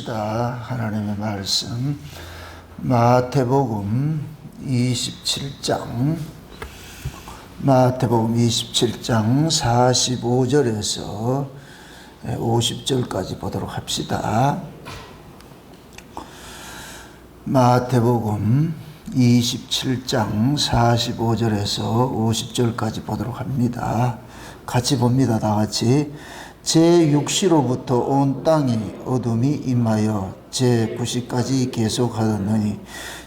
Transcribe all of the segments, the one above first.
봅시다. 하나님의 말씀 마태복음 27장 45절에서 50절까지 보도록 합시다. 마태복음 27장 45절에서 50절까지 보도록 합니다. 같이 봅니다. 다 같이. 제6시로부터 온 땅이 어둠이 임하여 제9시까지 계속하더니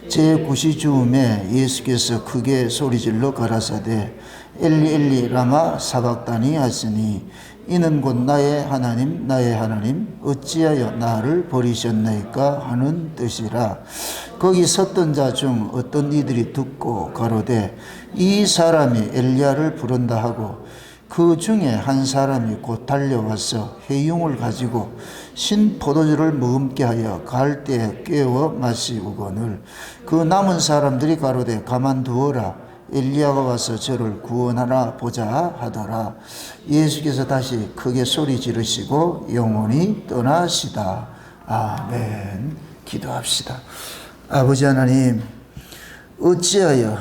제9시 즈음에 예수께서 크게 소리질러 가라사대 엘리 엘리 라마 사박다니 하시니 이는 곧 나의 하나님 나의 하나님 어찌하여 나를 버리셨나이까 하는 뜻이라. 거기 섰던 자 중 어떤 이들이 듣고 가로되 이 사람이 엘리야를 부른다 하고 그 중에 한 사람이 곧 달려와서 회융을 가지고 신 포도주를 머금게 하여 갈대에 깨워 마시우거늘 그 남은 사람들이 가로되 가만두어라 엘리야가 와서 저를 구원하나 보자 하더라. 예수께서 다시 크게 소리 지르시고 영원히 떠나시다. 아멘. 기도합시다. 아버지 하나님, 어찌하여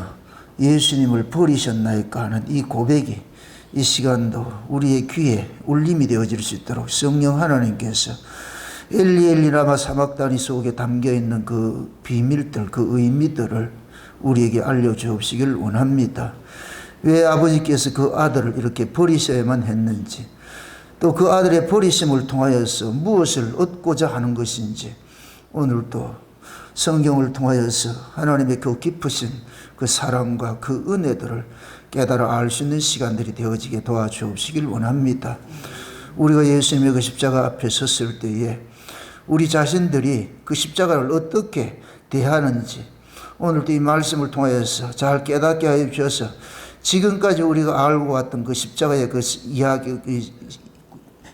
예수님을 버리셨나이까 하는 이 고백이 이 시간도 우리의 귀에 울림이 되어질 수 있도록 성령 하나님께서 엘리 엘리 라마 사박다니 속에 담겨있는 그 비밀들, 그 의미들을 우리에게 알려주옵시길 원합니다. 왜 아버지께서 그 아들을 이렇게 버리셔야만 했는지, 또 그 아들의 버리심을 통하여서 무엇을 얻고자 하는 것인지 오늘도 성경을 통하여서 하나님의 그 깊으신 그 사랑과 그 은혜들을 깨달아 알 수 있는 시간들이 되어지게 도와주옵시길 원합니다. 우리가 예수님의 그 십자가 앞에 섰을 때에 우리 자신들이 그 십자가를 어떻게 대하는지 오늘도 이 말씀을 통하여서 잘 깨닫게 하여 주셔서 지금까지 우리가 알고 왔던 그 십자가의 그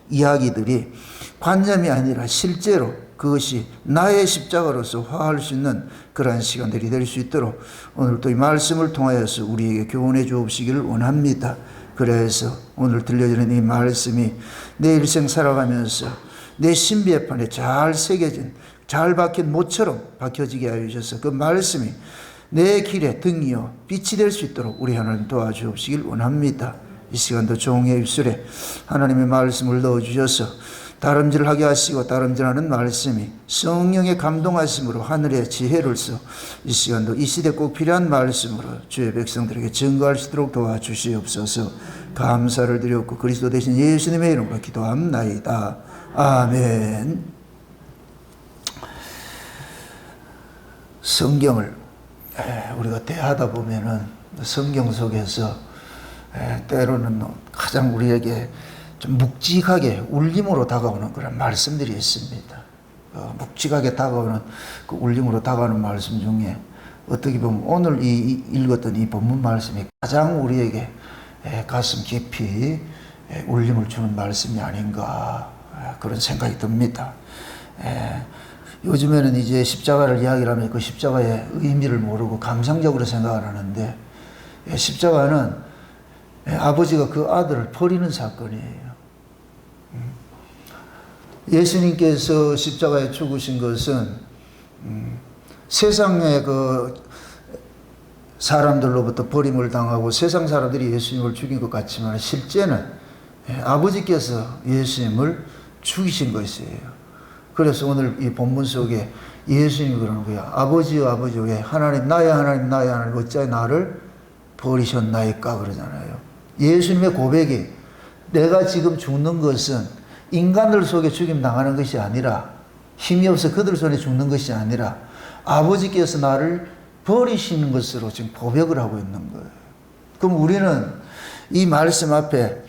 이야기들이 관념이 아니라 실제로 그것이 나의 십자가로서 화할 수 있는 그러한 시간들이 될 수 있도록 오늘도 이 말씀을 통하여서 우리에게 교훈해 주옵시기를 원합니다. 그래서 오늘 들려주는 이 말씀이 내 일생 살아가면서 내 신비판에 잘 새겨진 잘 박힌 못처럼 박혀지게 하여 주셔서 그 말씀이 내 길에 등이요 빛이 될 수 있도록 우리 하나님 도와주옵시길 원합니다. 이 시간도 종의 입술에 하나님의 말씀을 넣어주셔서 다름질하게 하시고 다름질하는 말씀이 성령의 감동하심으로 하늘의 지혜를 써 이 시간도 이 시대 꼭 필요한 말씀으로 주의 백성들에게 증거할 수 있도록 도와주시옵소서. 감사를 드렸고 그리스도 대신 예수님의 이름으로 기도합나이다. 아멘. 성경을 우리가 대하다 보면은 성경 속에서 때로는 가장 우리에게 좀 묵직하게 울림으로 다가오는 그런 말씀들이 있습니다. 묵직하게 다가오는 그 울림으로 다가오는 말씀 중에 어떻게 보면 오늘 읽었던 이 본문 말씀이 가장 우리에게 가슴 깊이 울림을 주는 말씀이 아닌가 그런 생각이 듭니다. 요즘에는 이제 십자가를 이야기를 하면 그 십자가의 의미를 모르고 감상적으로 생각을 하는데 십자가는 아버지가 그 아들을 버리는 사건이에요. 예수님께서 십자가에 죽으신 것은 세상의 그 사람들로부터 버림을 당하고 세상 사람들이 예수님을 죽인 것 같지만 실제는 아버지께서 예수님을 죽이신 것이에요. 그래서 오늘 이 본문 속에 예수님이 그러는 거야. 아버지여 아버지 왜 하나님 나의 하나님 나의 하나님 어찌하여 나를 버리셨나이까 그러잖아요. 예수님의 고백이 내가 지금 죽는 것은 인간들 속에 죽임 당하는 것이 아니라 힘이 없어 그들 손에 죽는 것이 아니라 아버지께서 나를 버리시는 것으로 지금 고백을 하고 있는 거예요. 그럼 우리는 이 말씀 앞에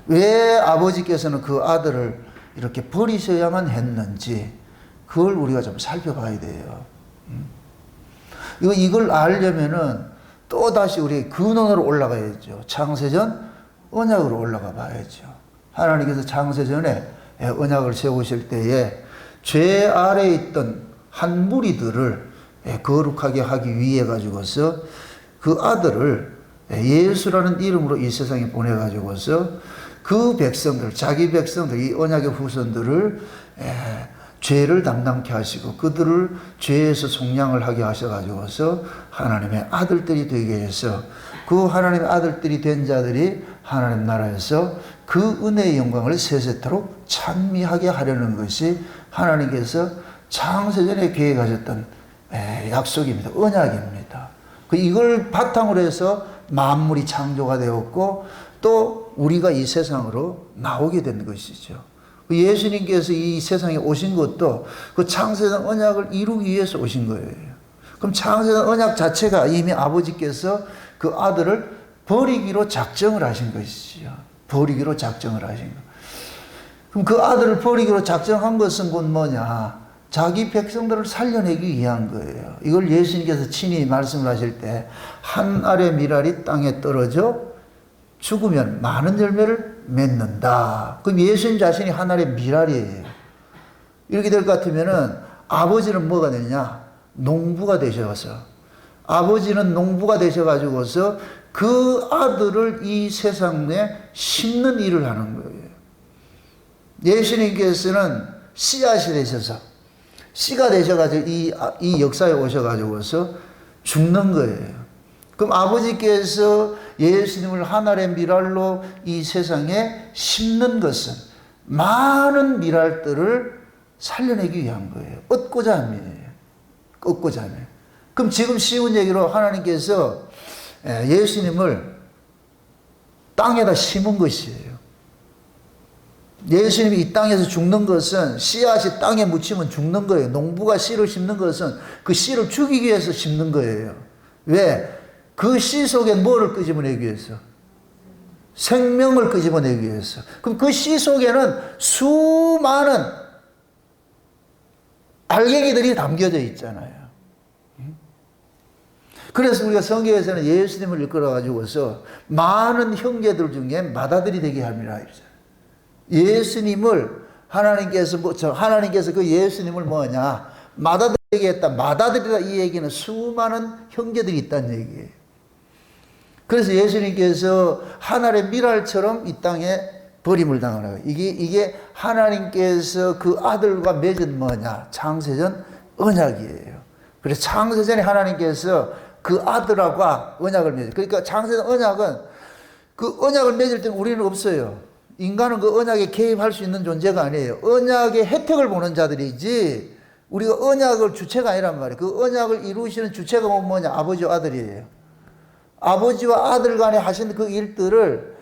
왜 아버지께서는 그 아들을 이렇게 버리셔야만 했는지 그걸 우리가 좀 살펴봐야 돼요. 이걸 알려면은 또 다시 우리 근원으로 올라가야죠. 창세전 언약으로 올라가 봐야죠. 하나님께서 창세전에 언약을 세우실 때에 죄 아래에 있던 한 무리들을 거룩하게 하기 위해 가지고서 그 아들을 예수라는 이름으로 이 세상에 보내 가지고서 그 백성들, 자기 백성들, 이 언약의 후손들을 죄를 담당케 하시고 그들을 죄에서 속량을 하게 하셔가지고서 하나님의 아들들이 되게 해서 그 하나님의 아들들이 된 자들이 하나님 나라에서 그 은혜의 영광을 세세토록 찬미하게 하려는 것이 하나님께서 창세전에 계획하셨던 약속입니다. 언약입니다. 이걸 바탕으로 해서 만물이 창조가 되었고 또 우리가 이 세상으로 나오게 된 것이죠. 예수님께서 이 세상에 오신 것도 그 창세전 언약을 이루기 위해서 오신 거예요. 그럼 창세전 언약 자체가 이미 아버지께서 그 아들을 버리기로 작정을 하신 것이죠. 버리기로 작정을 하신 거. 그럼 그 아들을 버리기로 작정한 것은 곧 뭐냐? 자기 백성들을 살려내기 위한 거예요. 이걸 예수님께서 친히 말씀을 하실 때 한 알의 밀알이 땅에 떨어져 죽으면 많은 열매를 맺는다. 그럼 예수님 자신이 한 알의 밀알이에요. 이렇게 될 것 같으면은 아버지는 뭐가 되느냐? 농부가 되셔서 아버지는 농부가 되셔가지고서 그 아들을 이 세상에 심는 일을 하는 거예요. 예수님께서는 씨앗이 되셔서 씨가 되셔가지고 이 역사에 오셔가지고서 죽는 거예요. 그럼 아버지께서 예수님을 하늘의 밀알로 이 세상에 심는 것은 많은 밀알들을 살려내기 위한 거예요. 얻고자 함이에요. 얻고자 함이에요. 그럼 지금 쉬운 얘기로 하나님께서 예수님을 땅에다 심은 것이에요. 예수님이 이 땅에서 죽는 것은 씨앗이 땅에 묻히면 죽는 거예요. 농부가 씨를 심는 것은 그 씨를 죽이기 위해서 심는 거예요. 왜? 그 씨 속에 뭐를 끄집어내기 위해서? 생명을 끄집어내기 위해서. 그럼 그 씨 속에는 수많은 알갱이들이 담겨져 있잖아요. 그래서 우리가 성경에서는 예수님을 이끌어 가지고서 많은 형제들 중에 맏아들이 되게 함이라 이러잖아요. 예수님을 하나님께서 그 예수님을 뭐냐? 맏아들 되게 했다. 맏아들이다 이 얘기는 수많은 형제들이 있다는 얘기예요. 그래서 예수님께서 하늘의 밀알처럼 이 땅에 버림을 당하는 거예요. 이게 하나님께서 그 아들과 맺은 뭐냐? 창세전 언약이에요. 그래서 창세전에 하나님께서 그 아들하고 언약을 맺어요. 그러니까 창세전 언약은 그 언약을 맺을 때는 우리는 없어요. 인간은 그 언약에 개입할 수 있는 존재가 아니에요. 언약의 혜택을 보는 자들이지 우리가 언약을 주체가 아니란 말이에요. 그 언약을 이루시는 주체가 뭐냐? 아버지와 아들이에요. 아버지와 아들 간에 하신 그 일들을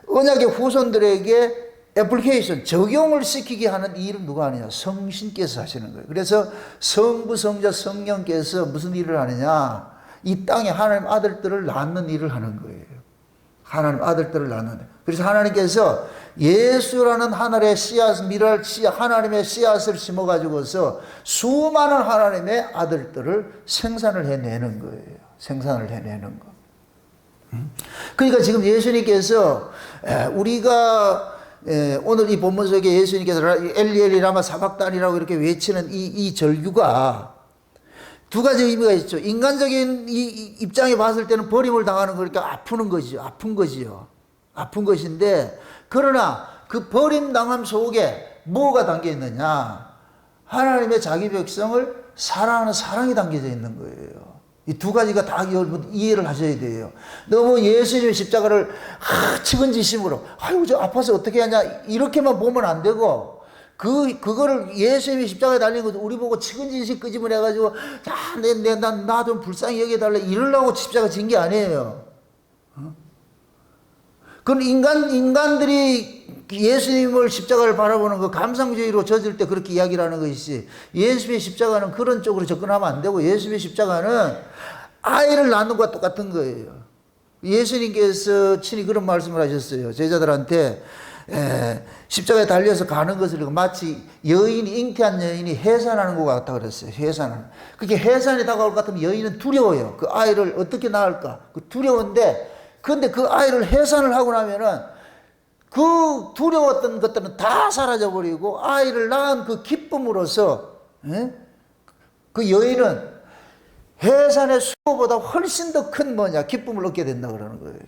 언약의 후손들에게 애플리케이션, 적용을 시키게 하는 이 일은 누가 하느냐? 성신께서 하시는 거예요. 그래서 성부, 성자, 성령께서 무슨 일을 하느냐? 이 땅에 하나님 아들들을 낳는 일을 하는 거예요. 하나님 아들들을 낳는. 그래서 하나님께서 예수라는 하늘의 씨앗, 밀알 씨앗, 하나님의 씨앗을 심어가지고서 수많은 하나님의 아들들을 생산을 해내는 거예요. 생산을 해내는 거. 그러니까 지금 예수님께서 우리가 오늘 이 본문 속에 예수님께서 엘리엘리 라마 사박단이라고 이렇게 외치는 이 절규가 두 가지 의미가 있죠. 인간적인 이 입장에 봤을 때는 버림을 당하는 거니까 아픈 것이죠. 아픈 것이요. 아픈 것인데 그러나 그 버림당함 속에 뭐가 담겨 있느냐? 하나님의 자기 백성을 사랑하는 사랑이 담겨져 있는 거예요. 이 두 가지가 다 여러분 이해를 하셔야 돼요. 너무 예수님의 십자가를 측은지심으로 아이고 저 아파서 어떻게 하냐 이렇게만 보면 안 되고 그거를 예수님이 십자가에 달린 것도 우리 보고 측은지심 끄집어내가지고 나 좀 불쌍히 여겨달래 이러려고 십자가 진 게 아니에요. 그건 인간들이 예수님을 십자가를 바라보는 그 감상주의로 젖을 때 그렇게 이야기를 하는 것이지 예수의 십자가는 그런 쪽으로 접근하면 안 되고 예수의 십자가는 아이를 낳는 것과 똑같은 거예요. 예수님께서 친히 그런 말씀을 하셨어요. 제자들한테 십자가에 달려서 가는 것을 마치 잉태한 여인이 해산하는 것 같다 그랬어요. 해산하는. 그렇게 해산이 다가올 것 같으면 여인은 두려워요. 그 아이를 어떻게 낳을까? 두려운데 근데 그 아이를 해산을 하고 나면은 그 두려웠던 것들은 다 사라져버리고 아이를 낳은 그 기쁨으로써 그 여인은 해산의 수고보다 훨씬 더 큰 기쁨을 얻게 된다 그러는 거예요.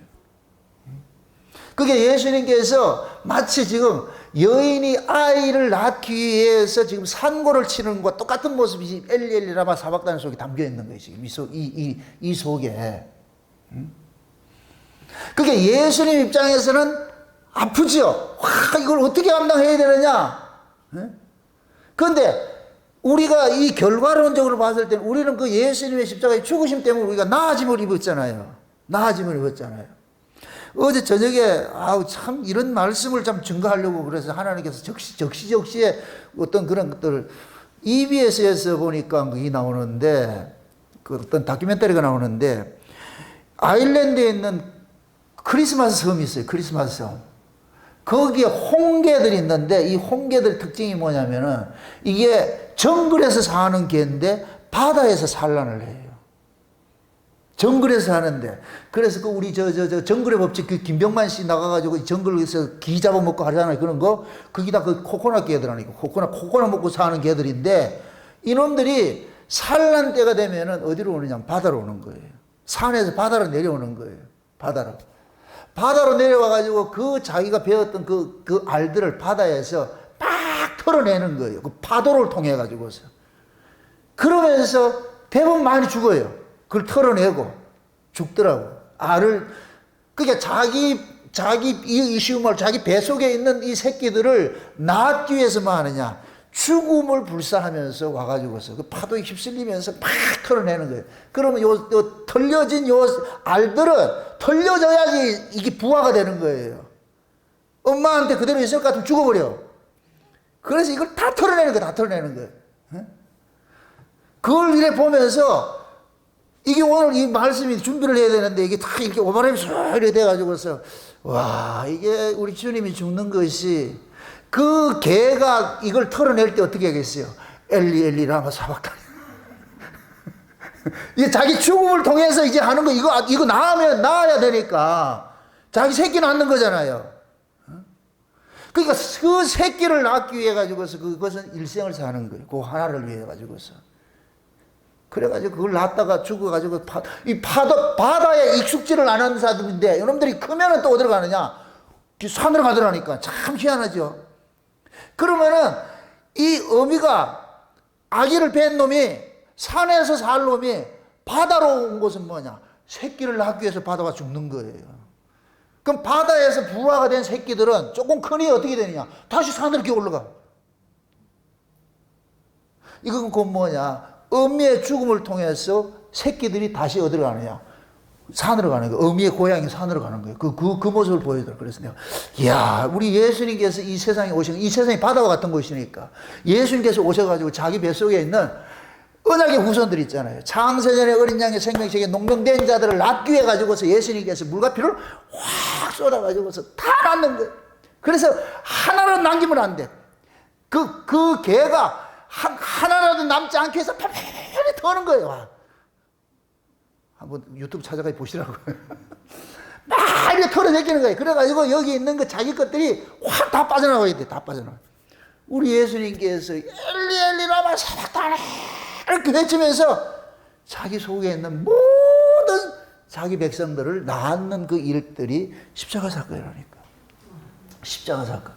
그게 예수님께서 마치 지금 여인이 아이를 낳기 위해서 지금 산고를 치는 것과 똑같은 모습이 엘리 엘리 라마 사박다니 속에 담겨 있는 거예요. 지금 이 속에. 그게 예수님 입장에서는 아프죠. 와, 이걸 어떻게 감당해야 되느냐. 그런데 우리가 이 결과론적으로 봤을 때는 우리는 그 예수님의 십자가의 죽으심 때문에 우리가 나아짐을 입었잖아요. 나아짐을 입었잖아요. 어제 저녁에 참 이런 말씀을 좀 증거하려고 그래서 하나님께서 적시에 어떤 그런 것들을 EBS에서 보니까 그게 나오는데 그 어떤 다큐멘터리가 나오는데 아일랜드에 있는 크리스마스 섬이 있어요. 크리스마스 섬. 거기에 홍게들이 있는데 이 홍게들 특징이 뭐냐면은 이게 정글에서 사는 개인데 바다에서 산란을 해요. 정글에서 하는데. 그래서 그 우리 정글의 법칙 그 김병만 씨 나가가지고 정글에서 기 잡아먹고 하잖아요. 그런 거. 거기다 그 코코넛 개들하니까. 코코넛 먹고 사는 개들인데 이놈들이 산란 때가 되면은 어디로 오느냐? 바다로 오는 거예요. 산에서 바다로 내려오는 거예요. 바다로 내려와가지고 그 자기가 배웠던 그 알들을 바다에서 막 털어내는 거예요. 그 파도를 통해가지고서. 그러면서 대부분 많이 죽어요. 그걸 털어내고 죽더라고. 알을, 그러니까 자기 배 속에 있는 이 새끼들을 낳기 위해서 뭐 하느냐. 죽음을 불사하면서 와가지고서 그 파도에 휩쓸리면서 막 털어내는 거예요. 그러면 요 털려진 요 알들은 털려져야지 이게 부화가 되는 거예요. 엄마한테 그대로 있을 것 같으면 죽어버려. 그래서 이걸 다 털어내는 거예요. 다 털어내는 거예요. 그걸 이래 보면서 이게 오늘 이 말씀이 준비를 해야 되는데 이게 다 이렇게 오바람이 이렇게 돼가지고서 와, 이게 우리 주님이 죽는 것이 그 개가 이걸 털어낼 때 어떻게 하겠어요? 엘리 엘리 라마 사박다니. 이게 자기 죽음을 통해서 이제 하는 거 이거 낳아야 되니까 자기 새끼 낳는 거잖아요. 그러니까 그 새끼를 낳기 위해 가지고서 그것은 일생을 사는 거예요. 그 하나를 위해 가지고서. 그래가지고 그걸 낳다가 죽어가지고 바다에 익숙지를 안 하는 사람인데 이놈들이 크면은 또 어디로 가느냐? 산으로 가더라니까. 참 희한하죠. 그러면은 이 어미가 아기를 뵌 놈이 산에서 살 놈이 바다로 온 것은 뭐냐? 새끼를 낳기 위해서 바다가 죽는 거예요. 그럼 바다에서 부화가 된 새끼들은 조금 크니 어떻게 되느냐? 다시 산으로 이렇게 올라가. 이건 그 뭐냐? 어미의 죽음을 통해서 새끼들이 다시 어디로 가느냐? 산으로 가는 거예요. 어미의 고향이 산으로 가는 거예요. 그 모습을 보여드려. 그래서 내가, 이야, 우리 예수님께서 이 세상에 이 세상이 바다와 같은 곳이니까 예수님께서 오셔가지고 자기 뱃속에 있는 언약의 후손들 있잖아요. 창세전에 어린 양의 생명책에 농명된 자들을 낳기 위해 가지고서 예수님께서 물과 피를 확 쏟아가지고서 다 낳는 거예요. 그래서 하나를 남기면 안 돼. 그 개가 하나라도 남지 않기 위해서 편히 터는 거예요. 한번 유튜브 찾아가 보시라고요. 막 이렇게 털어내기는 거예요. 그래가지고 여기 있는 거 자기 것들이 확 다 빠져나가야 돼. 다 빠져나가. 우리 예수님께서 엘리 엘리 라마 사박다니 이렇게 외치면서 자기 속에 있는 모든 자기 백성들을 낳는 그 일들이 십자가 사건이라니까. 십자가 사건.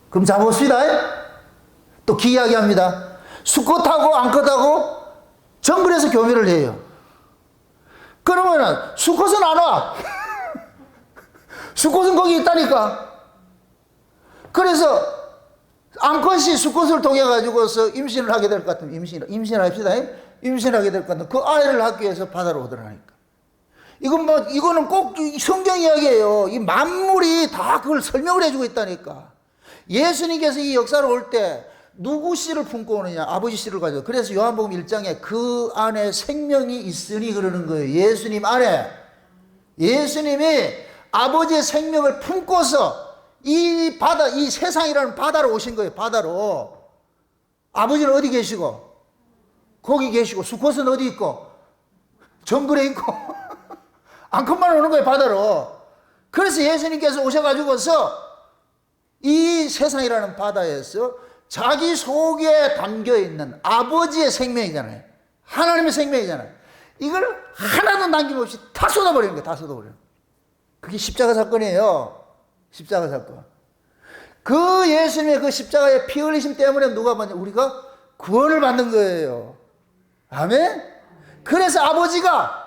그럼 잡아봅시다. 또 기이하게합니다. 수컷하고 암컷하고 정글에서 교미를 해요. 그러면은 수컷은 안 와. 수컷은 거기 있다니까. 그래서 암컷이 수컷을 통해 가지고서 임신을 하게 될 것 같으면 임신합시다. 임신하게 될 것 같으면 그 아이를 낳기 위해서 바다로 오더라니까. 이거는 꼭 성경 이야기예요. 이 만물이 다 그걸 설명을 해주고 있다니까. 예수님께서 이 역사를 올 때 누구 씨를 품고 오느냐? 아버지 씨를 가지고. 그래서 요한복음 1장에 그 안에 생명이 있으니 그러는 거예요. 예수님 안에. 예수님이 아버지의 생명을 품고서 이 바다, 이 세상이라는 바다로 오신 거예요. 바다로. 아버지는 어디 계시고? 거기 계시고. 수컷은 어디 있고? 정글에 있고. 암컷만 오는 거예요. 바다로. 그래서 예수님께서 오셔가지고서 이 세상이라는 바다에서 자기 속에 담겨있는 아버지의 생명이잖아요. 하나님의 생명이잖아요. 이걸 하나도 남김없이 다 쏟아버리는 거예요. 다 쏟아버리는 거예요. 그게 십자가 사건이에요. 십자가 사건. 그 예수님의 그 십자가의 피 흘리심 때문에 누가 받냐? 우리가 구원을 받는 거예요. 아멘? 그래서 아버지가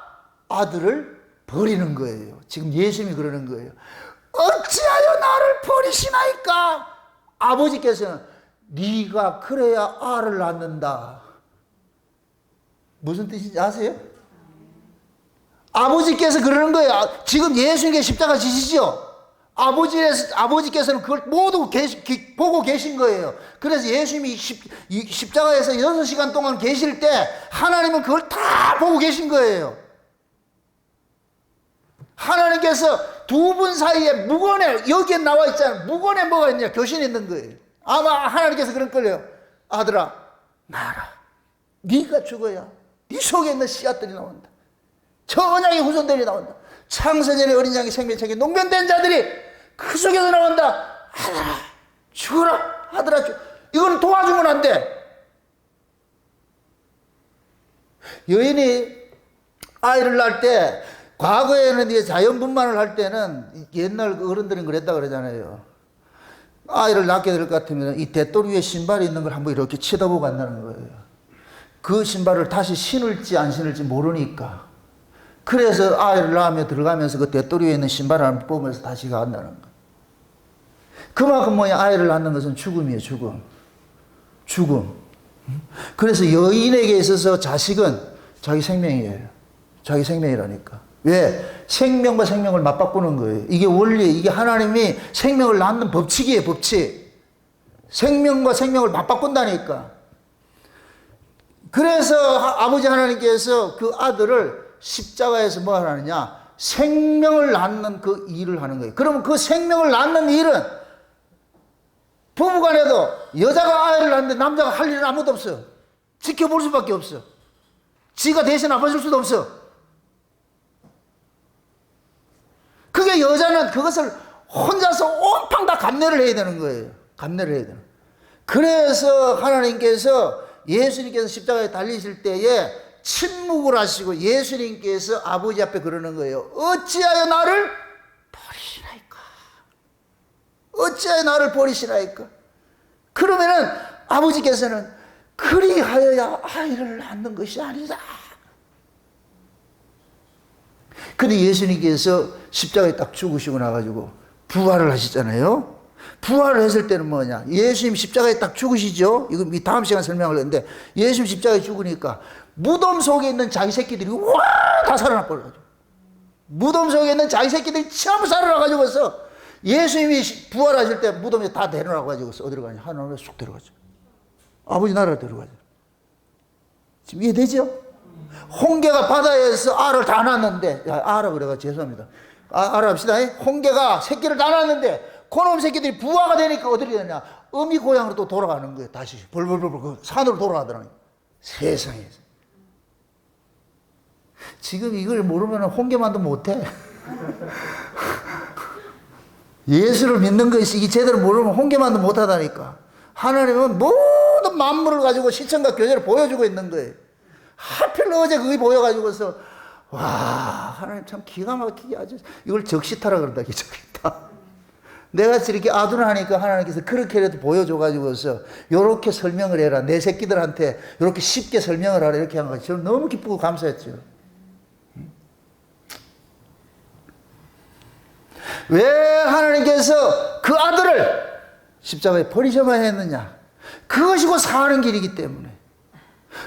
아들을 버리는 거예요. 지금 예수님이 그러는 거예요. 어찌하여 나를 버리시나이까? 아버지께서는 네가 그래야 알을 낳는다. 무슨 뜻인지 아세요? 아버지께서 그러는 거예요. 지금 예수님께 십자가 지시죠? 아버지께서는 그걸 모두 보고 계신 거예요. 그래서 예수님이 십자가에서 6시간 동안 계실 때 하나님은 그걸 다 보고 계신 거예요. 하나님께서 두 분 사이에 무건에, 여기에 나와 있잖아요. 무건에 뭐가 있냐? 교신이 있는 거예요. 아마 하나님께서 그런 걸요. 아들아, 나라. 네가 죽어야 네 속에 있는 씨앗들이 나온다. 저 언약의 후손들이 나온다. 창세전에 어린 양의 생명책에 농변된 자들이 그 속에서 나온다. 아들아, 죽어라. 아들아, 죽어. 이건 도와주면 안 돼. 여인이 아이를 낳을 때, 과거에는 이제 자연분만을 할 때는 옛날 어른들은 그랬다 그러잖아요. 아이를 낳게 될 것 같으면 이 대토리 위에 신발이 있는 걸 한번 이렇게 쳐다보고 간다는 거예요. 그 신발을 다시 신을지 안 신을지 모르니까. 그래서 아이를 낳으며 들어가면서 그 대토리 위에 있는 신발을 한번 보면서 다시 간다는 거예요. 그만큼 뭐야, 아이를 낳는 것은 죽음이에요. 죽음. 그래서 여인에게 있어서 자식은 자기 생명이에요. 자기 생명이라니까. 왜? 생명과 생명을 맞바꾸는 거예요. 이게 원리, 이게 하나님이 생명을 낳는 법칙이에요. 법칙. 생명과 생명을 맞바꾼다니까. 그래서 아버지 하나님께서 그 아들을 십자가에서 뭐 하느냐? 생명을 낳는 그 일을 하는 거예요. 그러면 그 생명을 낳는 일은 부부간에도 여자가 아이를 낳는데 남자가 할 일은 아무도 없어. 지켜볼 수밖에 없어. 지가 대신 아파줄 수도 없어. 그게 여자는 그것을 혼자서 온팡 다 감내를 해야 되는 거예요. 감내를 해야 되는 거예요. 그래서 하나님께서 예수님께서 십자가에 달리실 때에 침묵을 하시고 예수님께서 아버지 앞에 그러는 거예요. 어찌하여 나를 버리시나이까? 어찌하여 나를 버리시나이까? 그러면은 아버지께서는 그리하여야 아이를 낳는 것이 아니다. 근데 예수님께서 십자가에 딱 죽으시고 나가지고 부활을 하시잖아요. 부활을 했을 때는 뭐냐? 예수님 십자가에 딱 죽으시죠? 이거 다음 시간 설명을 했는데 예수님 십자가에 죽으니까 무덤 속에 있는 자기 새끼들이 와 다 살아나 버려가지고 무덤 속에 있는 자기 새끼들이 전부 살아나가지고서 예수님이 부활하실 때 무덤에 다 내려놔가지고서 어디로 가냐? 하늘로 쑥 들어가죠. 아버지 나라로 들어가죠. 지금 이해되죠? 홍게가 바다에서 알을 다 낳았는데, 알아 그래가 죄송합니다. 알아 합시다. 홍게가 새끼를 다 낳았는데 그놈 새끼들이 부화가 되니까 어디로 되냐? 어미 고향으로 또 돌아가는 거예요. 다시 벌벌벌벌 그 산으로 돌아가더라고요. 세상에. 지금 이걸 모르면 홍게만도 못해. 예수를 믿는 것이 이 제대로 모르면 홍게만도 못하다니까. 하나님은 모든 만물을 가지고 시청과 교제를 보여주고 있는 거예요. 하필 어제 그게 보여가지고서 와 하나님 참 기가 막히게 아주 이걸 적시타라 그런다. 적시타. 내가 이렇게 아둔하니까 하나님께서 그렇게라도 보여줘가지고서 요렇게 설명을 해라. 내 새끼들한테 요렇게 쉽게 설명을 하라. 이렇게 한 거지. 저는 너무 기쁘고 감사했죠. 왜 하나님께서 그 아들을 십자가에 버리셔만 했느냐? 그것이 곧 사는 길이기 때문에.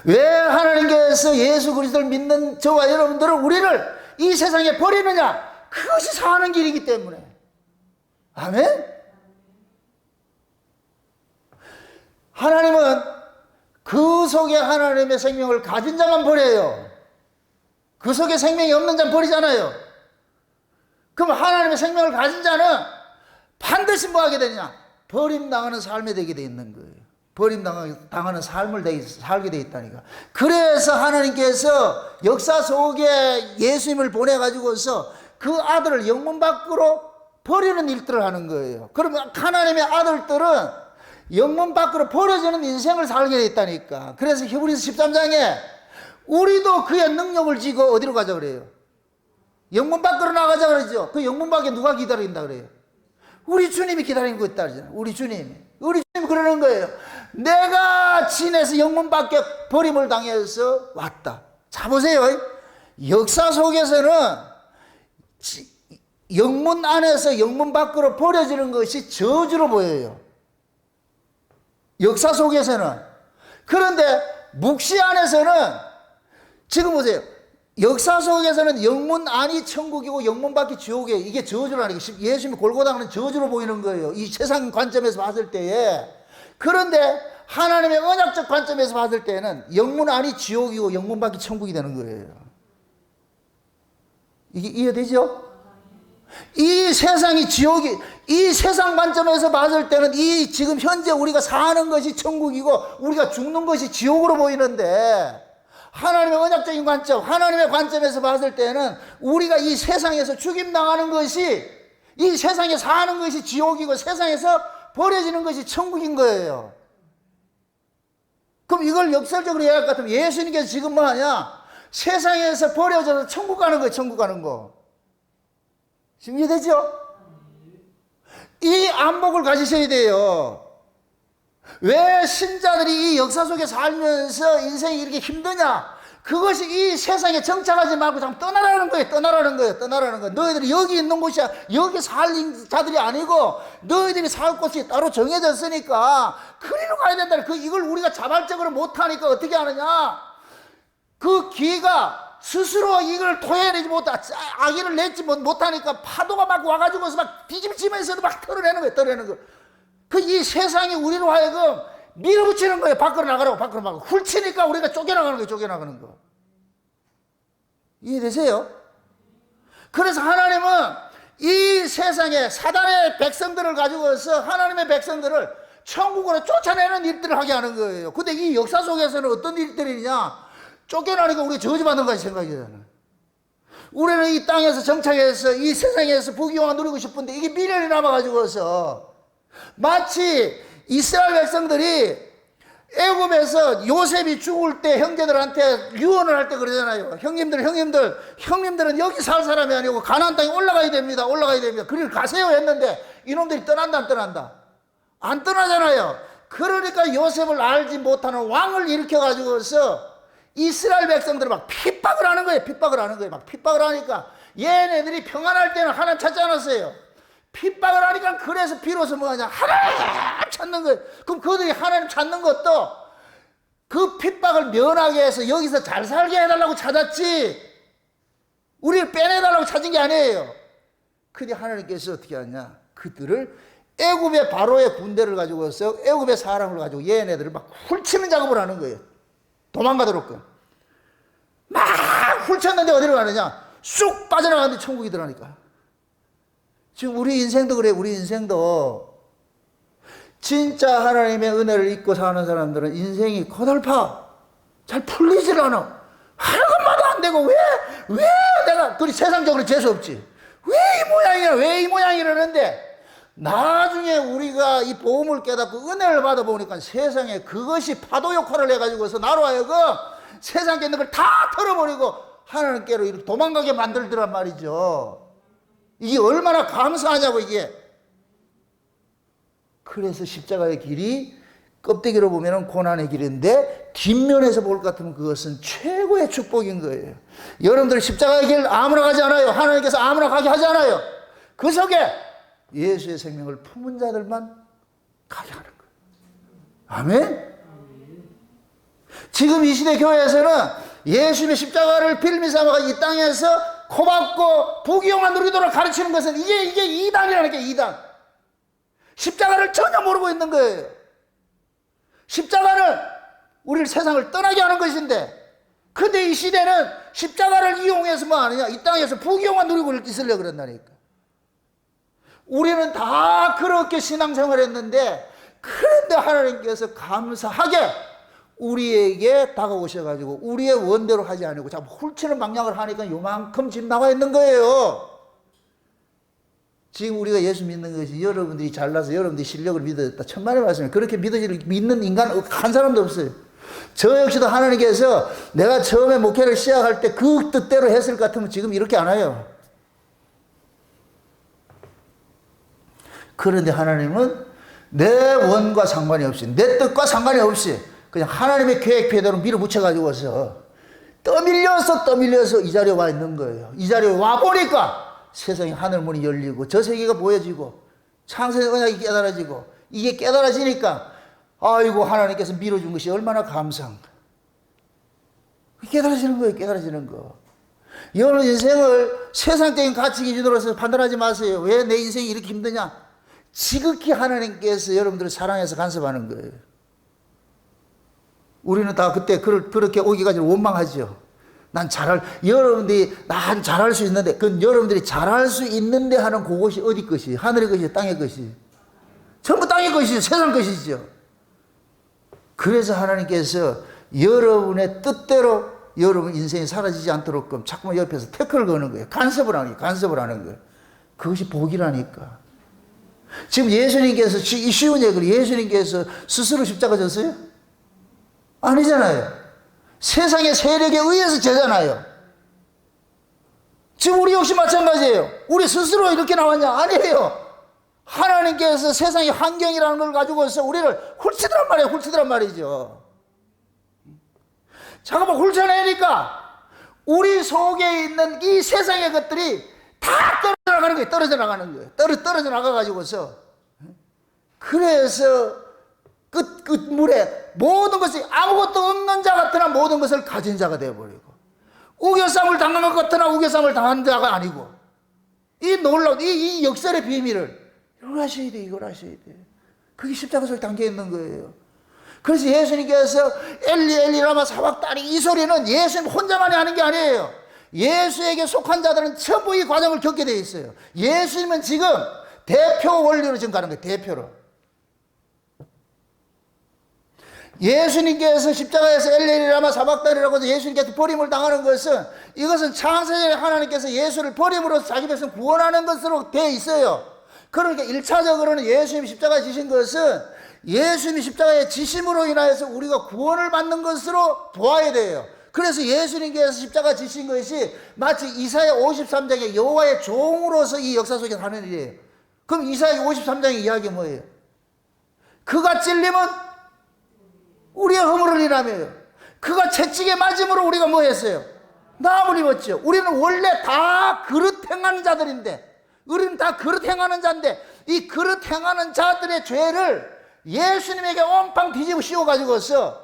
왜 하나님께서 예수 그리스도를 믿는 저와 여러분들은 우리를 이 세상에 버리느냐? 그것이 사는 길이기 때문에. 아멘? 하나님은 그 속에 하나님의 생명을 가진 자만 버려요. 그 속에 생명이 없는 자는 버리잖아요. 그럼 하나님의 생명을 가진 자는 반드시 뭐 하게 되냐? 버림당하는 삶에 되게 돼 있는 거예요. 버림당하는 삶을 살게 돼 있다니까. 그래서 하나님께서 역사 속에 예수님을 보내가지고서 그 아들을 영문 밖으로 버리는 일들을 하는 거예요. 그러면 하나님의 아들들은 영문 밖으로 버려지는 인생을 살게 돼 있다니까. 그래서 히브리서 13장에 우리도 그의 능력을 지고 어디로 가자 그래요? 영문 밖으로 나가자 그러죠. 그 영문 밖에 누가 기다린다 그래요? 우리 주님이 기다리는 거 있다 그러잖아요. 우리 주님이 그러는 거예요. 내가 진에서 영문 밖에 버림을 당해서 왔다. 자 보세요. 역사 속에서는 영문 안에서 영문 밖으로 버려지는 것이 저주로 보여요. 역사 속에서는. 그런데 묵시 안에서는 지금 보세요. 역사 속에서는 영문 안이 천국이고 영문 밖이 지옥이에요. 이게 저주라는 게 예수님이 골고다는 저주로 보이는 거예요. 이 세상 관점에서 봤을 때에. 그런데 하나님의 언약적 관점에서 봤을 때는 영문 안이 지옥이고 영문 밖이 천국이 되는 거예요. 이게 이해되죠? 이 세상이 지옥이, 이 세상 관점에서 봤을 때는 이 지금 현재 우리가 사는 것이 천국이고 우리가 죽는 것이 지옥으로 보이는데, 하나님의 언약적인 관점, 하나님의 관점에서 봤을 때는 우리가 이 세상에서 죽임당하는 것이, 이 세상에 사는 것이 지옥이고 세상에서 버려지는 것이 천국인 거예요. 그럼 이걸 역설적으로 이해할 것 같으면 예수님께서 지금 뭐 하냐? 세상에서 버려져서 천국 가는 거예요. 천국 가는 거. 지금 이해되죠? 이 안목을 가지셔야 돼요. 왜 신자들이 이 역사 속에 살면서 인생이 이렇게 힘드냐? 그것이 이 세상에 정착하지 말고 참 떠나라는 거예요. 떠나라는 거예요. 떠나라는 거예요. 너희들이 여기 있는 곳이야. 여기 살 자들이 아니고 너희들이 살 곳이 따로 정해졌으니까 그리로 가야 된다. 이걸 우리가 자발적으로 못하니까 어떻게 하느냐? 그 기가 스스로 이걸 토해내지 악의를 내지 못하니까 파도가 막 와가지고서 막 뒤집지면서도 막 털어내는 거예요. 털어내는 거. 이 세상이 우리로 하여금 밀어붙이는 거예요. 밖으로 나가라고, 밖으로 나가고. 훌치니까 우리가 쫓겨나가는 거예요. 쫓겨나가는 거. 이해되세요? 그래서 하나님은 이 세상에 사단의 백성들을 가지고서 하나님의 백성들을 천국으로 쫓아내는 일들을 하게 하는 거예요. 근데 이 역사 속에서는 어떤 일들이냐? 쫓겨나니까 우리가 저주받는 것이 생각이잖아요. 우리는 이 땅에서 정착해서 이 세상에서 부귀영화 누리고 싶은데 이게 미련이 남아가지고서 마치 이스라엘 백성들이 애굽에서 요셉이 죽을 때 형제들한테 유언을 할 때 그러잖아요. 형님들은 여기 살 사람이 아니고 가나안 땅에 올라가야 됩니다. 올라가야 됩니다. 그리고 가세요 했는데 이놈들이 떠난다 안 떠난다? 안 떠나잖아요. 그러니까 요셉을 알지 못하는 왕을 일으켜가지고서 이스라엘 백성들을 막 핍박을 하는 거예요. 핍박을 하는 거예요. 막 핍박을 하니까 얘네들이 평안할 때는 하나님 찾지 않았어요. 핍박을 하니까 그래서 비로소 뭐하냐? 하나님 찾는 거예요. 그럼 그들이 하나님 찾는 것도 그 핍박을 면하게 해서 여기서 잘 살게 해달라고 찾았지 우리를 빼내달라고 찾은 게 아니에요. 근데 하나님께서 어떻게 하냐? 그들을 애굽의 바로의 군대를 가지고서 애굽의 사람을 가지고 얘네들을 막 훌치는 작업을 하는 거예요. 도망가도록. 막 훌쳤는데 어디로 가느냐? 쑥 빠져나가는데 천국이 들어가니까. 지금 우리 인생도 그래요. 우리 인생도 진짜 하나님의 은혜를 잊고 사는 사람들은 인생이 고달파. 잘 풀리질 않아. 하는 것마다 안 되고 왜 내가 그리 세상적으로 재수 없지. 왜 이 모양이야? 왜 이 모양이라는데 나중에 우리가 이 복음을 깨닫고 은혜를 받아보니까 세상에 그것이 파도 역할을 해가지고서 나로 하여금 세상에 있는 걸 다 털어버리고 하나님께로 이렇게 도망가게 만들더란 말이죠. 이게 얼마나 감사하냐고 이게. 그래서 십자가의 길이 껍데기로 보면 고난의 길인데 뒷면에서 볼 것 같으면 그것은 최고의 축복인 거예요. 여러분들 십자가의 길 아무나 가지 않아요. 하나님께서 아무나 가게 하지 않아요. 그 속에 예수의 생명을 품은 자들만 가게 하는 거예요. 아멘? 지금 이 시대 교회에서는 예수님의 십자가를 빌미 삼아가 이 땅에서 코박고 부귀영화 누리도록 가르치는 것은 이게 이단이라는 게 이단. 십자가를 전혀 모르고 있는 거예요. 십자가는 우리를 세상을 떠나게 하는 것인데, 근데 이 시대는 십자가를 이용해서 뭐 하느냐? 이 땅에서 부귀영화 누리고 있으려고 그런다니까. 우리는 다 그렇게 신앙생활 했는데, 그런데 하나님께서 감사하게 우리에게 다가오셔가지고 우리의 원대로 하지 않고 자꾸 훌치는 방향을 하니까 요만큼 지금 나와 있는 거예요. 지금 우리가 예수 믿는 것이 여러분들이 잘나서 여러분들이 실력을 믿어졌다. 천만의 말씀이에요. 그렇게 믿는 인간 한 사람도 없어요. 저 역시도 하나님께서 내가 처음에 목회를 시작할 때 그 뜻대로 했을 것 같으면 지금 이렇게 안 해요. 그런데 하나님은 내 원과 상관이 없이, 내 뜻과 상관이 없이 그냥 하나님의 계획표대로 밀어붙여가지고서 떠밀려서 이 자리에 와 있는 거예요. 이 자리에 와 보니까 세상에 하늘문이 열리고 저 세계가 보여지고 창세의 언약이 깨달아지고, 이게 깨달아지니까 아이고 하나님께서 밀어준 것이 얼마나 감사한가. 깨달아지는 거예요. 깨달아지는 거. 여러분 인생을 세상적인 가치 기준으로서 판단하지 마세요. 왜 내 인생이 이렇게 힘드냐? 지극히 하나님께서 여러분들을 사랑해서 간섭하는 거예요. 우리는 다 그때 그렇게 오기까지 원망하죠. 여러분들이 난 잘할 수 있는데, 그건 여러분들이 잘할 수 있는데 하는 그것이 어디 것이? 하늘의 것이, 땅의 것이? 전부 땅의 것이죠. 세상 것이죠. 그래서 하나님께서 여러분의 뜻대로 여러분 인생이 사라지지 않도록 자꾸만 옆에서 태클을 거는 거예요. 간섭을 하는 거예요. 그것이 복이라니까. 지금 예수님께서, 이 쉬운 얘기를, 예수님께서 스스로 십자가 졌어요? 아니잖아요. 세상의 세력에 의해서 져잖아요. 지금 우리 역시 마찬가지예요. 우리 스스로 이렇게 나왔냐? 아니에요. 하나님께서 세상의 환경이라는 걸 가지고서 우리를 훑치더란 말이죠. 잠깐만 훑쳐내니까 우리 속에 있는 이 세상의 것들이 다 떨어져 나가는 거예요. 떨어져 나가가지고서. 그래서 끝물에 모든 것이 아무것도 없는 자 같으나 모든 것을 가진 자가 되어버리고, 우겨쌈을 당한 것 같으나 우겨쌈을 당한 자가 아니고, 이 놀라운 이 역설의 비밀을 이걸 하셔야 돼. 그게 십자가 속에 담겨 있는 거예요. 그래서 예수님께서 엘리 엘리 라마 사박다니, 이 소리는 예수님 혼자만이 하는 게 아니에요. 예수에게 속한 자들은 전부 이 과정을 겪게 되어 있어요. 예수님은 지금 대표 원리로 지금 가는 거예요. 대표로. 예수님께서 십자가에서 엘리 엘리 라마 사박다니라고 해서 예수님께서 버림을 당하는 것은, 이것은 창세전에 하나님께서 예수를 버림으로써 자기 백성 구원하는 것으로 되어 있어요. 그러니까 1차적으로는 예수님이 십자가에 지신 것은 예수님이 십자가에 지심으로 인하여서 우리가 구원을 받는 것으로 보아야 돼요. 그래서 예수님께서 십자가 지신 것이 마치 이사야 53장의 여호와의 종으로서 이 역사 속에 하는 일이에요. 그럼 이사야 53장의 이야기 뭐예요? 그가 찔림은 우리의 허물을 인하며요. 그가 채찍에 맞음으로 우리가 뭐 했어요? 나음을 입었죠. 우리는 원래 다 그릇 행하는 자들인데, 우리는 다 그릇 행하는 자인데, 이 그릇 행하는 자들의 죄를 예수님에게 온팡 뒤집어 씌워가지고서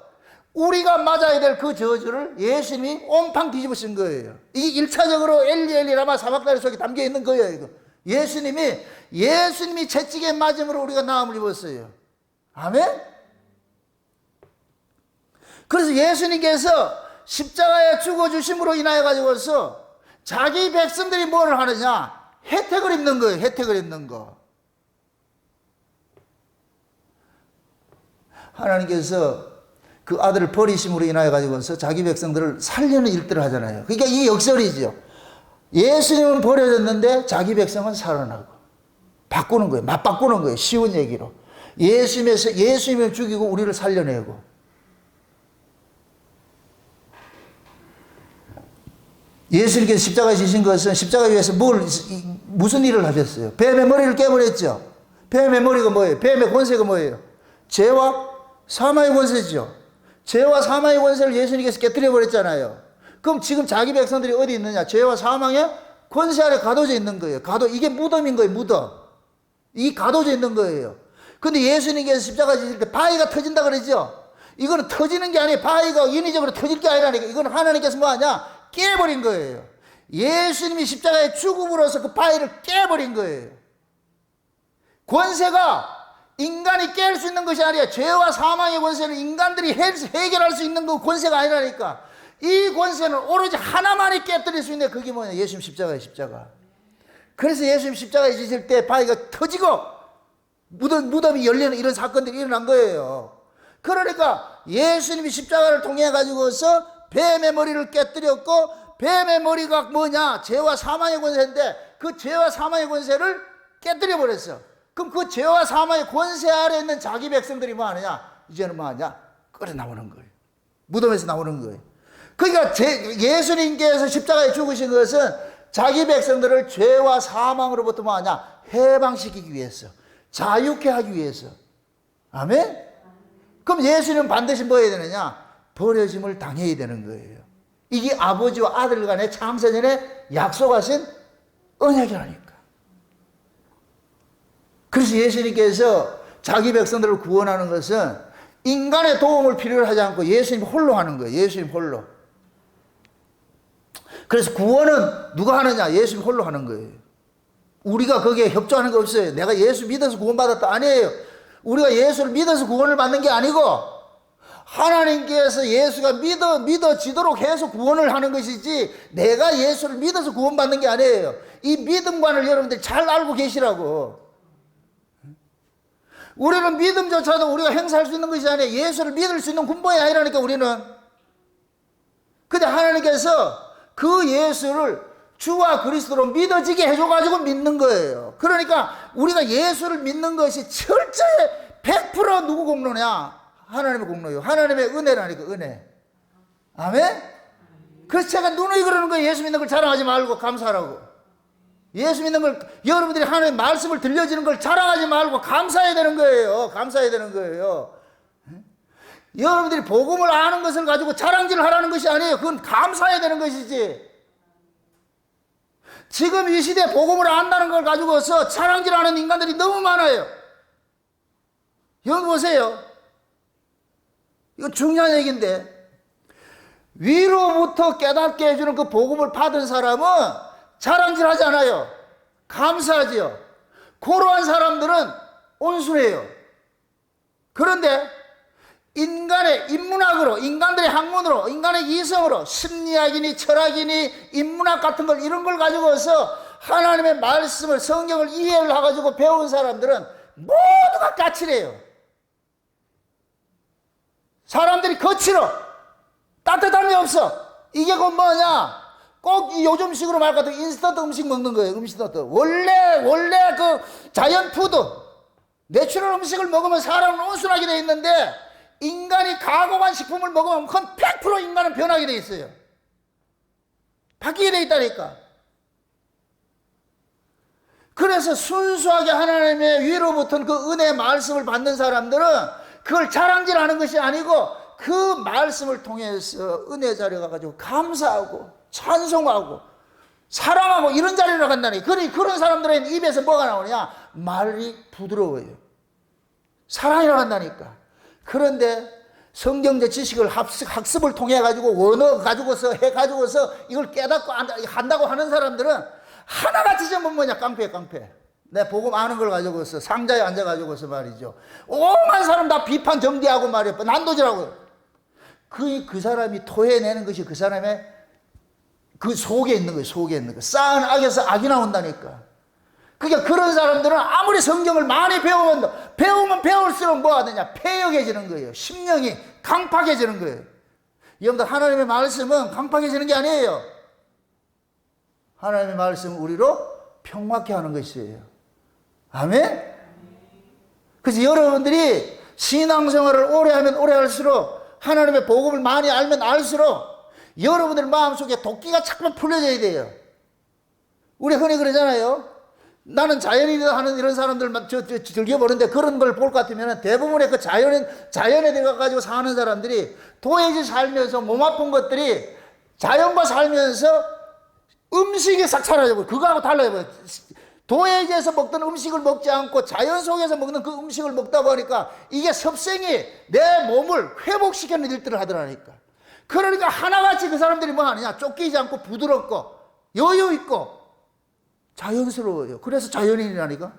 우리가 맞아야 될 그 저주를 예수님이 온팡 뒤집어 쓴 거예요. 이게 1차적으로 엘리 엘리 라마 사박다니 속에 담겨 있는 거예요. 이거. 예수님이 채찍에 맞음으로 우리가 나음을 입었어요. 아멘? 그래서 예수님께서 십자가에 죽어주심으로 인하여 가지고서 자기 백성들이 뭘 하느냐? 혜택을 입는 거예요. 혜택을 입는 거. 하나님께서 그 아들을 버리심으로 인하여 가지고서 자기 백성들을 살리는 일들을 하잖아요. 그러니까 이게 역설이죠. 예수님은 버려졌는데 자기 백성은 살아나고, 바꾸는 거예요. 맞바꾸는 거예요. 쉬운 얘기로. 예수님을 죽이고 우리를 살려내고. 예수님께서 십자가에 지신 것은 십자가 위에서 무슨 일을 하셨어요? 뱀의 머리를 깨버렸죠. 뱀의 머리가 뭐예요? 뱀의 권세가 뭐예요? 죄와 사망의 권세죠. 죄와 사망의 권세를 예수님께서 깨뜨려 버렸잖아요. 그럼 지금 자기 백성들이 어디 있느냐? 죄와 사망의 권세 아래 가둬져 있는 거예요. 이게 무덤인 거예요. 무덤. 이게 가둬져 있는 거예요. 근데 예수님께서 십자가 지실 때 바위가 터진다 그러죠. 이거는 터지는 게 아니에요. 바위가 인위적으로 터질 게 아니라니까. 이거는 하나님께서 뭐 하냐? 깨버린 거예요. 예수님이 십자가에 죽음으로써 그 바위를 깨버린 거예요. 권세가 인간이 깰 수 있는 것이 아니라, 죄와 사망의 권세는 인간들이 해결할 수 있는 그 권세가 아니라니까. 이 권세는 오로지 하나만이 깨뜨릴 수 있는, 그게 뭐냐? 예수님 십자가예요. 십자가. 그래서 예수님 십자가에 지실 때 바위가 터지고 무덤이 열리는 이런 사건들이 일어난 거예요. 그러니까 예수님이 십자가를 통해 가지고서 뱀의 머리를 깨뜨렸고, 뱀의 머리가 뭐냐? 죄와 사망의 권세인데 그 죄와 사망의 권세를 깨뜨려 버렸어. 그럼 그 죄와 사망의 권세 아래 있는 자기 백성들이 뭐 하느냐? 이제는 뭐 하냐? 끌어 나오는 거예요. 무덤에서 나오는 거예요. 그러니까 예수님께서 십자가에 죽으신 것은 자기 백성들을 죄와 사망으로부터 뭐 하냐? 해방시키기 위해서. 자유케 하기 위해서. 아멘? 그럼 예수님은 반드시 뭐 해야 되느냐? 버려짐을 당해야 되는 거예요. 이게 아버지와 아들 간의 창세전에 약속하신 언약이라니까. 그래서 예수님께서 자기 백성들을 구원하는 것은 인간의 도움을 필요로 하지 않고 예수님 홀로 하는 거예요. 예수님 홀로. 그래서 구원은 누가 하느냐? 예수님 홀로 하는 거예요. 우리가 거기에 협조하는 거 없어요. 내가 예수 믿어서 구원받았다. 아니에요. 우리가 예수를 믿어서 구원을 받는 게 아니고 하나님께서 예수가 믿어지도록 해서 구원을 하는 것이지 내가 예수를 믿어서 구원받는 게 아니에요. 이 믿음관을 여러분들이 잘 알고 계시라고. 우리는 믿음조차도 우리가 행사할 수 있는 것이 아니에요. 예수를 믿을 수 있는 군번이 아니라니까 우리는. 근데 하나님께서 그 예수를 주와 그리스도로 믿어지게 해줘가지고 믿는 거예요. 그러니까 우리가 예수를 믿는 것이 철저히 100% 누구 공로냐? 하나님의 공로요. 하나님의 은혜라니까, 은혜. 아멘? 그래서 제가 누누이 그러는 거예요. 예수 믿는 걸 자랑하지 말고 감사하라고. 예수 믿는 걸, 여러분들이 하나님의 말씀을 들려주는 걸 자랑하지 말고 감사해야 되는 거예요. 감사해야 되는 거예요. 여러분들이 복음을 아는 것을 가지고 자랑질을 하라는 것이 아니에요. 그건 감사해야 되는 것이지. 지금 이 시대에 복음을 안다는 걸 가지고서 자랑질하는 인간들이 너무 많아요. 여기 보세요. 이거 중요한 얘기인데 위로부터 깨닫게 해주는 그 복음을 받은 사람은 자랑질하지 않아요. 감사하지요. 고로한 사람들은 온순해요. 그런데 인간의 인문학으로, 인간들의 학문으로, 인간의 이성으로 심리학이니 철학이니 인문학 같은 걸 이런 걸 가지고서 하나님의 말씀을 성경을 이해를 해가지고 배운 사람들은 모두가 까칠해요. 사람들이 거칠어. 따뜻함이 없어. 이게 곧 뭐냐? 꼭 요즘식으로 말 같은 인스턴트 음식 먹는 거예요. 인스턴트. 원래 그 자연 푸드, 내추럴 음식을 먹으면 사람은 온순하게 돼 있는데 인간이 가공한 식품을 먹으면 그건 100% 인간은 변하게 돼 있어요. 바뀌게 돼 있다니까. 그래서 순수하게 하나님의 위로부터 그 은혜의 말씀을 받는 사람들은 그걸 자랑질하는 것이 아니고 그 말씀을 통해서 은혜 자리에 가가지고 감사하고 찬송하고 사랑하고 이런 자리로 간다니. 그런 사람들은 입에서 뭐가 나오냐? 말이 부드러워요. 사랑이라고 한다니까. 그런데 성경적 지식을 학습을 통해 가지고 원어 가지고서 해 가지고서 이걸 깨닫고 한다고 하는 사람들은 하나같이 전부 뭐냐? 깡패. 내 복음 아는 걸 가지고서 상자에 앉아 가지고서 말이죠. 오만 사람 다 비판 정죄하고 말이야. 난도질하고. 그 사람이 토해내는 것이 그 사람의 그 속에 있는 거예요. 속에 있는 거. 쌓은 악에서 악이 나온다니까. 그러니까 그런 사람들은 아무리 성경을 많이 배우면 배울수록 뭐 하느냐? 패역해지는 거예요. 심령이 강팍해지는 거예요. 여러분들 하나님의 말씀은 강팍해지는 게 아니에요. 하나님의 말씀은 우리로 평화케 하는 것이에요. 아멘? 그래서 여러분들이 신앙생활을 오래 하면 오래 할수록 하나님의 복음을 많이 알면 알수록 여러분들 마음속에 도끼가 자꾸만 풀려져야 돼요. 우리 흔히 그러잖아요. 나는 자연인이다 하는 이런 사람들만 즐겨보는데 그런 걸 볼 것 같으면 대부분의 그 자연에 들어가가지고 사는 사람들이 도에서 살면서 몸 아픈 것들이 자연과 살면서 음식이 싹 사라져버려요. 그거하고 달라요. 도에서 먹던 음식을 먹지 않고 자연 속에서 먹는 그 음식을 먹다 보니까 이게 섭생이 내 몸을 회복시키는 일들을 하더라니까. 그러니까 하나같이 그 사람들이 뭐 하느냐? 쫓기지 않고 부드럽고 여유 있고 자연스러워요. 그래서 자연인이라니까.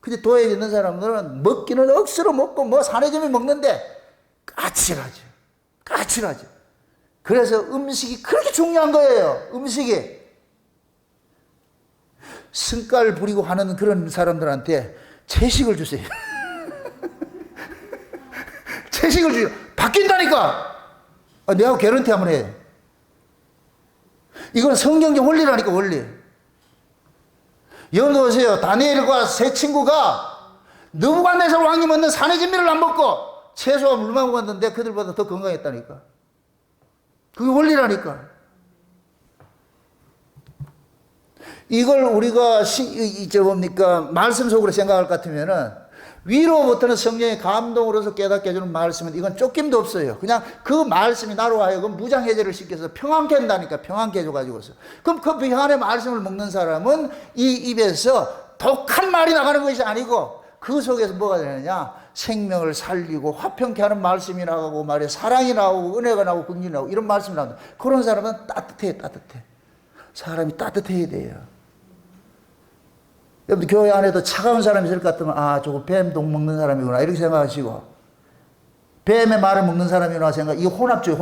근데 도에 있는 사람들은 먹기는 억수로 먹고 뭐 사내점이 먹는데 까칠하죠. 그래서 음식이 그렇게 중요한 거예요. 음식이. 승깔 부리고 하는 그런 사람들한테 채식을 주세요. 채식을 주세요. 바뀐다니까. 내하고 개런티 한번 해. 이건 성경적 원리라니까, 원리. 여러분 보세요. 다니엘과 세 친구가 느부갓네살 왕이 먹는 산의 진미를 안 먹고 채소와 물만 먹었는데 그들보다 더 건강했다니까. 그게 원리라니까. 이걸 우리가 뭡니까? 말씀 속으로 생각할 것 같으면은 위로부터는 성령의 감동으로서 깨닫게 해주는 말씀은 이건 쫓김도 없어요. 그냥 그 말씀이 나로 하여금 무장해제를 시켜서 평안케 한다니까. 평안케 해줘가지고서. 그럼 그 평안의 말씀을 먹는 사람은 이 입에서 독한 말이 나가는 것이 아니고 그 속에서 뭐가 되느냐? 생명을 살리고 화평케 하는 말씀이 나가고 말이야. 사랑이 나오고 은혜가 나오고 긍휼이 나오고 이런 말씀이 나온다. 그런 사람은 따뜻해. 사람이 따뜻해야 돼요. 여러분 교회 안에도 차가운 사람이 있을 것 같으면 아 저거 뱀독 먹는 사람이구나 이렇게 생각하시고 뱀의 말을 먹는 사람이구나 생각. 이거 혼합된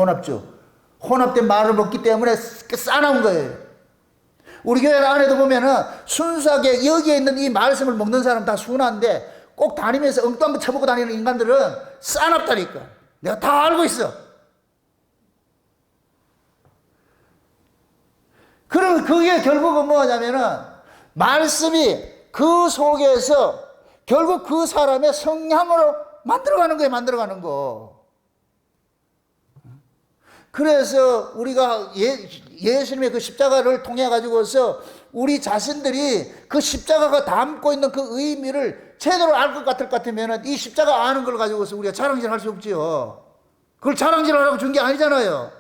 말을 먹기 때문에 싸나운 거예요. 우리 교회 안에도 보면은 순수하게 여기에 있는 이 말씀을 먹는 사람 다 순한데 꼭 다니면서 엉뚱한 거 쳐먹고 다니는 인간들은 싸납다니까. 내가 다 알고 있어. 그럼 그게 결국은 뭐냐면은 말씀이 그 속에서 결국 그 사람의 성향으로 만들어가는 거. 그래서 우리가 예수님의 그 십자가를 통해 가지고서 우리 자신들이 그 십자가가 담고 있는 그 의미를 제대로 알 것 같으면 이 십자가 아는 걸 가지고서 우리가 자랑질 할 수 없지요. 그걸 자랑질하라고 준 게 아니잖아요.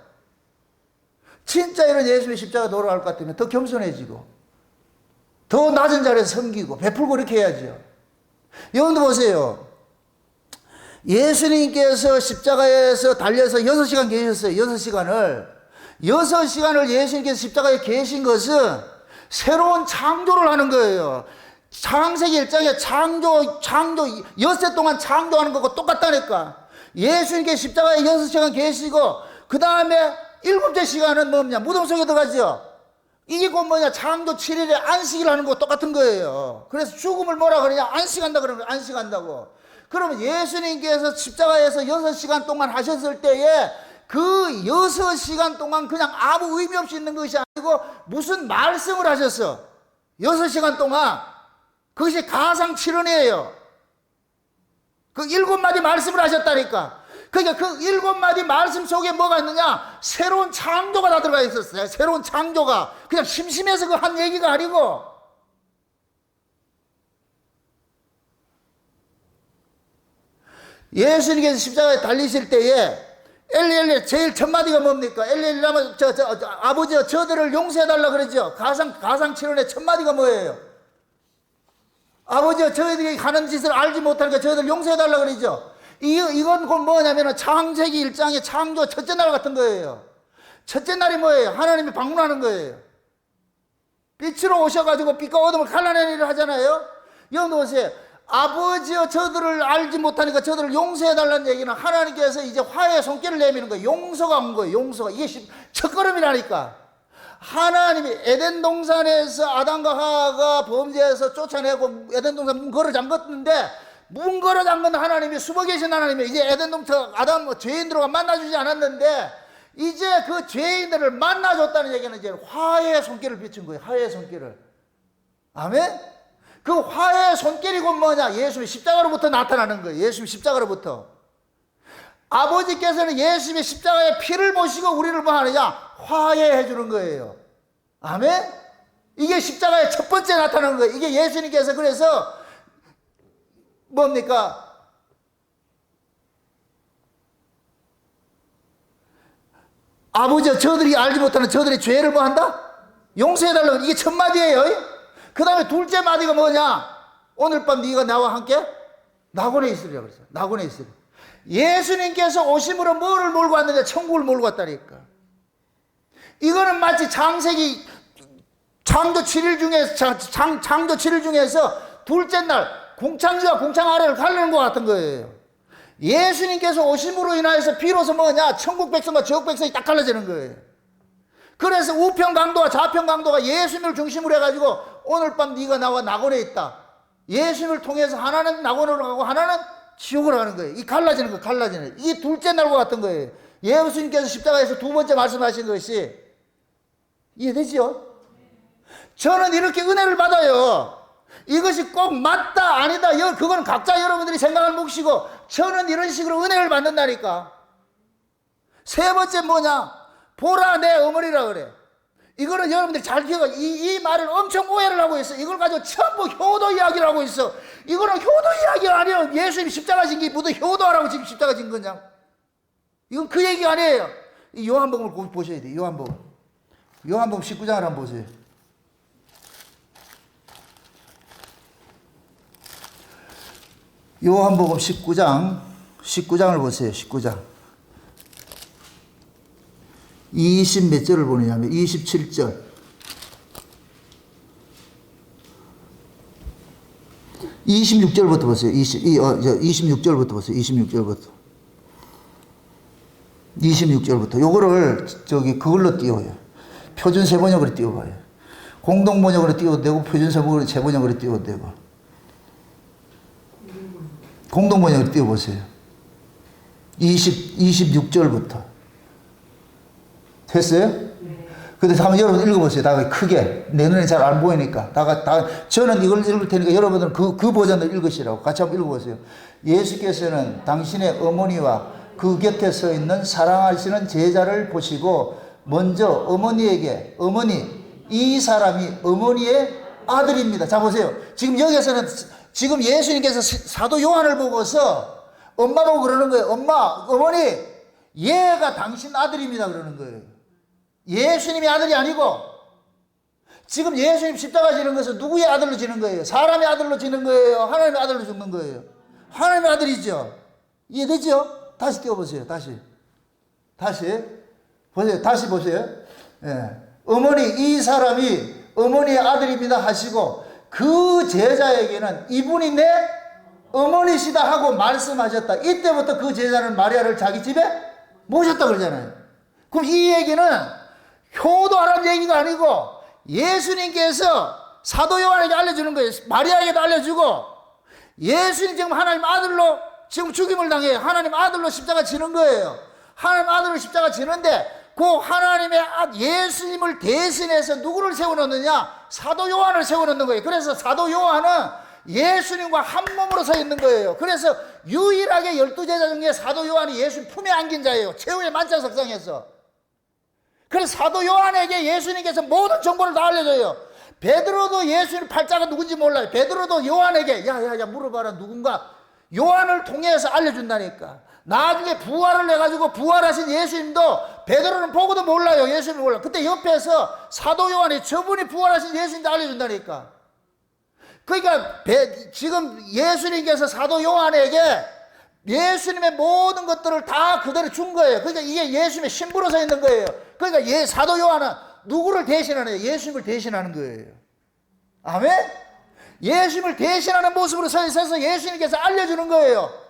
진짜 이런 예수님의 십자가 돌아갈 것 같으면 더 겸손해지고 더 낮은 자리에서 섬기고 베풀고 이렇게 해야죠. 여러분도 보세요. 예수님께서 십자가에서 달려서 6시간 계셨어요. 6시간을 예수님께서 십자가에 계신 것은 새로운 창조를 하는 거예요. 창세기 1장에 창조 엿새 동안 창조하는 것과 똑같다니까. 예수님께서 십자가에 6시간 계시고 그 다음에 7째 시간은 뭐냐? 무덤 속에 들어가죠. 이게 곧 뭐냐? 창조 7일에 안식을 하는 거 똑같은 거예요. 그래서 죽음을 뭐라 그러냐? 안식한다 그러는 거예요. 안식한다고. 그러면 예수님께서 십자가에서 6시간 동안 하셨을 때에 그 6시간 동안 그냥 아무 의미 없이 있는 것이 아니고 무슨 말씀을 하셨어. 6시간 동안. 그것이 가상칠언이에요. 그 7마디 말씀을 하셨다니까. 그러니까 그 7마디 말씀 속에 뭐가 있느냐? 새로운 창조가 다 들어가 있었어요. 새로운 창조가. 그냥 심심해서 그 한 얘기가 아니고. 예수님께서 십자가에 달리실 때에 엘리 제일 첫 마디가 뭡니까? 엘리 라마 아버지여 저들을 용서해달라 그러죠. 가상칠언의 첫 마디가 뭐예요? 아버지여 저희들이 하는 짓을 알지 못하니까 저희들 용서해달라 그러죠. 이건 곧 뭐냐면 창세기 1장의 창조 첫째 날 같은 거예요. 첫째 날이 뭐예요? 하나님이 방문하는 거예요. 빛으로 오셔가지고 빛과 어둠을 갈라내는 일을 하잖아요. 여기 보세요. 아버지여 저들을 알지 못하니까 저들을 용서해달라는 얘기는 하나님께서 이제 화해의 손길을 내미는 거예요. 용서가 온 거예요. 용서가. 이게 첫걸음이라니까. 하나님이 에덴 동산에서 아담과 하와가 범죄해서 쫓아내고 에덴 동산 문 걸어 잠갔는데 문 걸어 잠근 하나님이 숨어 계신 하나님이 이제 에덴 동산 아담 죄인들과 만나주지 않았는데 이제 그 죄인들을 만나줬다는 얘기는 이제 화해의 손길을 비춘 거예요. 화해의 손길을. 아멘? 그 화해의 손길이 곧 뭐냐? 예수님의 십자가로부터 나타나는 거예요. 예수님의 십자가로부터. 아버지께서는 예수님의 십자가의 피를 보시고 우리를 뭐 하느냐? 화해해 주는 거예요. 아멘? 이게 십자가의 첫 번째 나타나는 거예요. 이게 예수님께서 그래서 뭡니까? 아버지여 저들이 알지 못하는 저들의 죄를 뭐 한다? 용서해달라고. 이게 첫 마디예요. 그 다음에 둘째 마디가 뭐냐? 오늘 밤 네가 나와 함께 낙원에 있으리라 그랬어요. 낙원에 있으리. 예수님께서 오심으로 뭐를 몰고 왔는데 천국을 몰고 왔다니까. 이거는 마치 창조 7일 중에서 둘째 날 공창주와 공창 아래를 가르는 것 같은 거예요. 예수님께서 오심으로 인하여서 비로소 뭐냐? 천국 백성과 지옥 백성이 딱 갈라지는 거예요. 그래서 우편 강도와 좌편 강도가 예수님을 중심으로 해가지고 오늘 밤 네가 나와 낙원에 있다. 예수님을 통해서 하나는 낙원으로 가고 하나는 지옥으로 가는 거예요. 이 갈라지는 거, 갈라지는. 이게 둘째 날과 같은 거예요. 예수님께서 십자가에서 두 번째 말씀하신 것이 이해되지요? 저는 이렇게 은혜를 받아요. 이것이 꼭 맞다 아니다 그건 각자 여러분들이 생각할 몫이고 저는 이런 식으로 은혜를 받는다니까. 세 번째 뭐냐? 보라 내 어머니라 그래. 이거는 여러분들이 잘 기억하, 이 말을 엄청 오해를 하고 있어. 이걸 가지고 전부 효도 이야기를 하고 있어. 이거는 효도 이야기가 아니에요. 예수님이 십자가 진 게 무슨 효도하라고 지금 십자가 진 거냐. 이건 그 얘기가 아니에요. 이 요한복음을 보셔야 돼요. 요한복음. 요한복음 19장을 한번 보세요. 요한복음 19장을 보세요. 19장. 20 몇 절을 보느냐면 27절. 26절부터 보세요. 26절부터 보세요. 26절부터. 요거를 그걸로 띄워요. 표준 세번역으로 띄워봐요. 공동 번역으로 띄워도 되고 표준 세번역으로 띄워도 되고. 공동 번역으로 띄워보세요. 26절부터. 됐어요? 네. 근데 한번 여러분 읽어보세요. 다 크게. 내 눈에 잘 안 보이니까. 저는 이걸 읽을 테니까 여러분들은 그 버전을 읽으시라고. 같이 한번 읽어보세요. 예수께서는 당신의 어머니와 그 곁에 서 있는 사랑하시는 제자를 보시고 먼저 어머니에게, 어머니, 이 사람이 어머니의 아들입니다. 자, 보세요. 지금 여기에서는 지금 예수님께서 사도 요한을 보고서 엄마 보고 그러는 거예요. 엄마, 어머니, 얘가 당신 아들입니다. 그러는 거예요. 예수님이 아들이 아니고, 지금 예수님 십자가 지는 것은 누구의 아들로 지는 거예요? 사람의 아들로 지는 거예요? 하나님의 아들로 죽는 거예요? 하나님의 아들이죠. 이해되죠? 다시 띄워보세요. 다시 보세요. 다시 보세요. 예. 어머니, 이 사람이 어머니의 아들입니다 하시고 그 제자에게는 이분이 내 어머니시다 하고 말씀하셨다. 이때부터 그 제자는 마리아를 자기 집에 모셨다 그러잖아요. 그럼 이 얘기는 효도하라는 얘기가 아니고 예수님께서 사도 요한에게 알려주는 거예요. 마리아에게도 알려주고 예수님 지금 하나님 아들로 지금 죽임을 당해요. 하나님 아들로 십자가 지는 거예요. 하나님 아들로 십자가 지는데 그 하나님의 예수님을 대신해서 누구를 세워놓느냐? 사도 요한을 세워놓는 거예요. 그래서 사도 요한은 예수님과 한 몸으로 서 있는 거예요. 그래서 유일하게 12제자 중에 사도 요한이 예수님 품에 안긴 자예요. 최후의 만찬석상에서. 그래서 사도 요한에게 예수님께서 모든 정보를 다 알려줘요. 베드로도 예수님 팔자가 누군지 몰라요. 베드로도 요한에게 야 물어봐라 누군가. 요한을 통해서 알려준다니까. 나중에 부활을 해가지고 부활하신 예수님도 베드로는 보고도 몰라요. 예수님을 몰라. 그때 옆에서 사도 요한이 저분이 부활하신 예수님도 알려준다니까. 그러니까 지금 예수님께서 사도 요한에게 예수님의 모든 것들을 다 그대로 준 거예요. 그러니까 이게 예수님의 신부로 서 있는 거예요. 그러니까 사도 요한은 누구를 대신하는 거예요? 예수님을 대신하는 거예요. 아멘? 예수님을 대신하는 모습으로 서 있어서 예수님께서 알려주는 거예요.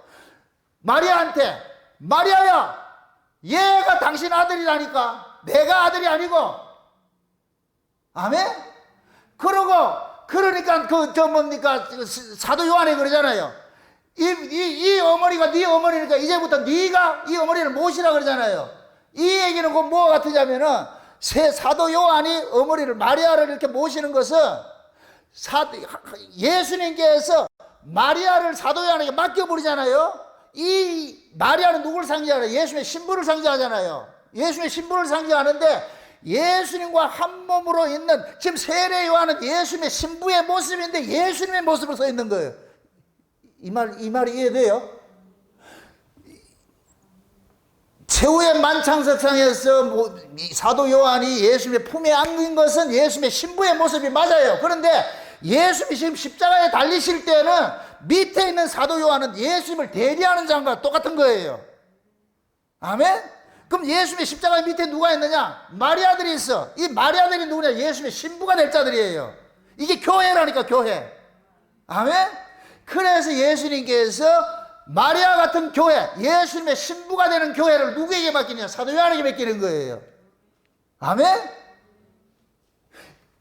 마리아한테, 마리아야, 얘가 당신 아들이라니까. 내가 아들이 아니고. 아멘? 그러니까 사도 요한이 그러잖아요. 이 어머니가 네 어머니니까 이제부터 네가 이 어머니를 모시라 그러잖아요. 이 얘기는 곧 뭐와 같으냐면은 사도 요한이 어머니를 마리아를 이렇게 모시는 것은 예수님께서 마리아를 사도 요한에게 맡겨버리잖아요. 이 마리아는 누구를 상징하잖아요? 예수님의 신부를 상징하잖아요. 예수님의 신부를 상징하는데 예수님과 한 몸으로 있는 지금 세례 요한은 예수님의 신부의 모습인데 예수님의 모습으로 서 있는 거예요. 이 말이 이해돼요? 최후의 만찬석상에서 사도 요한이 예수님의 품에 안긴 것은 예수님의 신부의 모습이 맞아요. 그런데 예수님이 지금 십자가에 달리실 때는 밑에 있는 사도 요한은 예수님을 대리하는 자과 똑같은 거예요. 아멘? 그럼 예수님의 십자가 밑에 누가 있느냐? 마리아들이 있어. 이 마리아들이 누구냐? 예수님의 신부가 될 자들이에요. 이게 교회라니까, 교회. 아멘? 그래서 예수님께서 마리아 같은 교회, 예수님의 신부가 되는 교회를 누구에게 맡기냐? 사도 요한에게 맡기는 거예요. 아멘?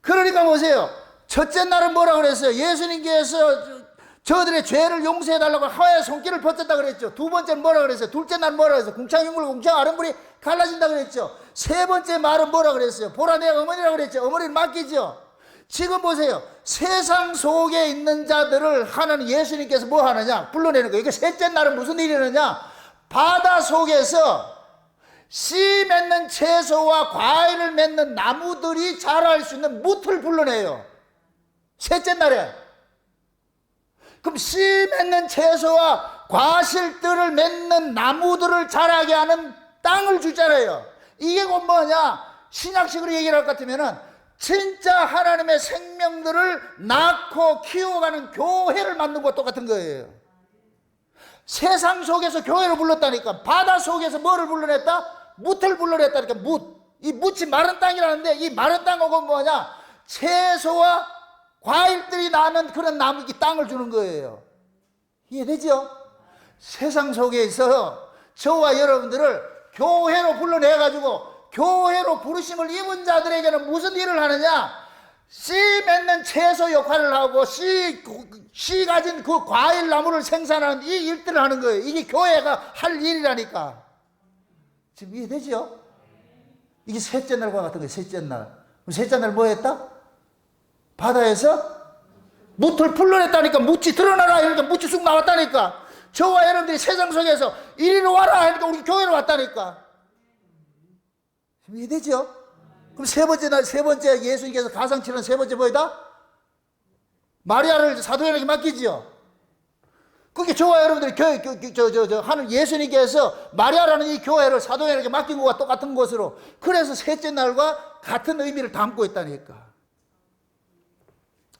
그러니까 보세요. 첫째 날은 뭐라 그랬어요? 예수님께서 저들의 죄를 용서해달라고 하와의 손길을 뻗었다 그랬죠. 두 번째는 뭐라 그랬어요? 둘째 날 뭐라 그랬어요? 궁창윤물 궁창 아름물이 갈라진다 그랬죠. 세 번째 말은 뭐라 그랬어요? 보라 내 어머니라 그랬죠. 어머니를 맡기죠. 지금 보세요. 세상 속에 있는 자들을 하는 예수님께서 뭐 하느냐? 불러내는 거예요. 이게 셋째 날은 무슨 일이 일어나냐? 바다 속에서 씨 맺는 채소와 과일을 맺는 나무들이 자랄 수 있는 뭇을 불러내요. 셋째 날에. 그럼 씨 맺는 채소와 과실들을 맺는 나무들을 자라게 하는 땅을 주잖아요. 이게 곧 뭐냐? 신약식으로 얘기를 할 것 같으면은 진짜 하나님의 생명들을 낳고 키워가는 교회를 만든 것과 똑같은 거예요. 세상 속에서 교회를 불렀다니까. 바다 속에서 뭐를 불러냈다? 뭇을 불러냈다니까. 뭇. 이 뭇이 마른 땅이라는데, 이 마른 땅은 뭐냐? 채소와 과일들이 나는 그런 나무, 이 땅을 주는 거예요. 이해되죠? 세상 속에서 저와 여러분들을 교회로 불러내가지고 교회로 부르심을 입은 자들에게는 무슨 일을 하느냐? 씨 맺는 채소 역할을 하고 씨 가진 그 과일 나무를 생산하는 이 일들을 하는 거예요. 이게 교회가 할 일이라니까. 지금 이해되죠? 이게 셋째 날과 같은 거예요. 셋째 날. 그럼 셋째 날 뭐 했다? 바다에서 뭇을 풀러냈다니까. 뭇이 드러나라 이러니까 뭇이 쑥 나왔다니까. 저와 여러분들이 세상 속에서 이리로 와라 하니까 우리 교회로 왔다니까. 이해되죠? 그럼 세 번째 예수님께서 가상 치는 세 번째 뭐이다? 마리아를 사도에게 맡기지요. 그게 저와 여러분들이 하는 예수님께서 마리아라는 이 교회를 사도에게 맡긴 것과 똑같은 것으로, 그래서 셋째 날과 같은 의미를 담고 있다니까.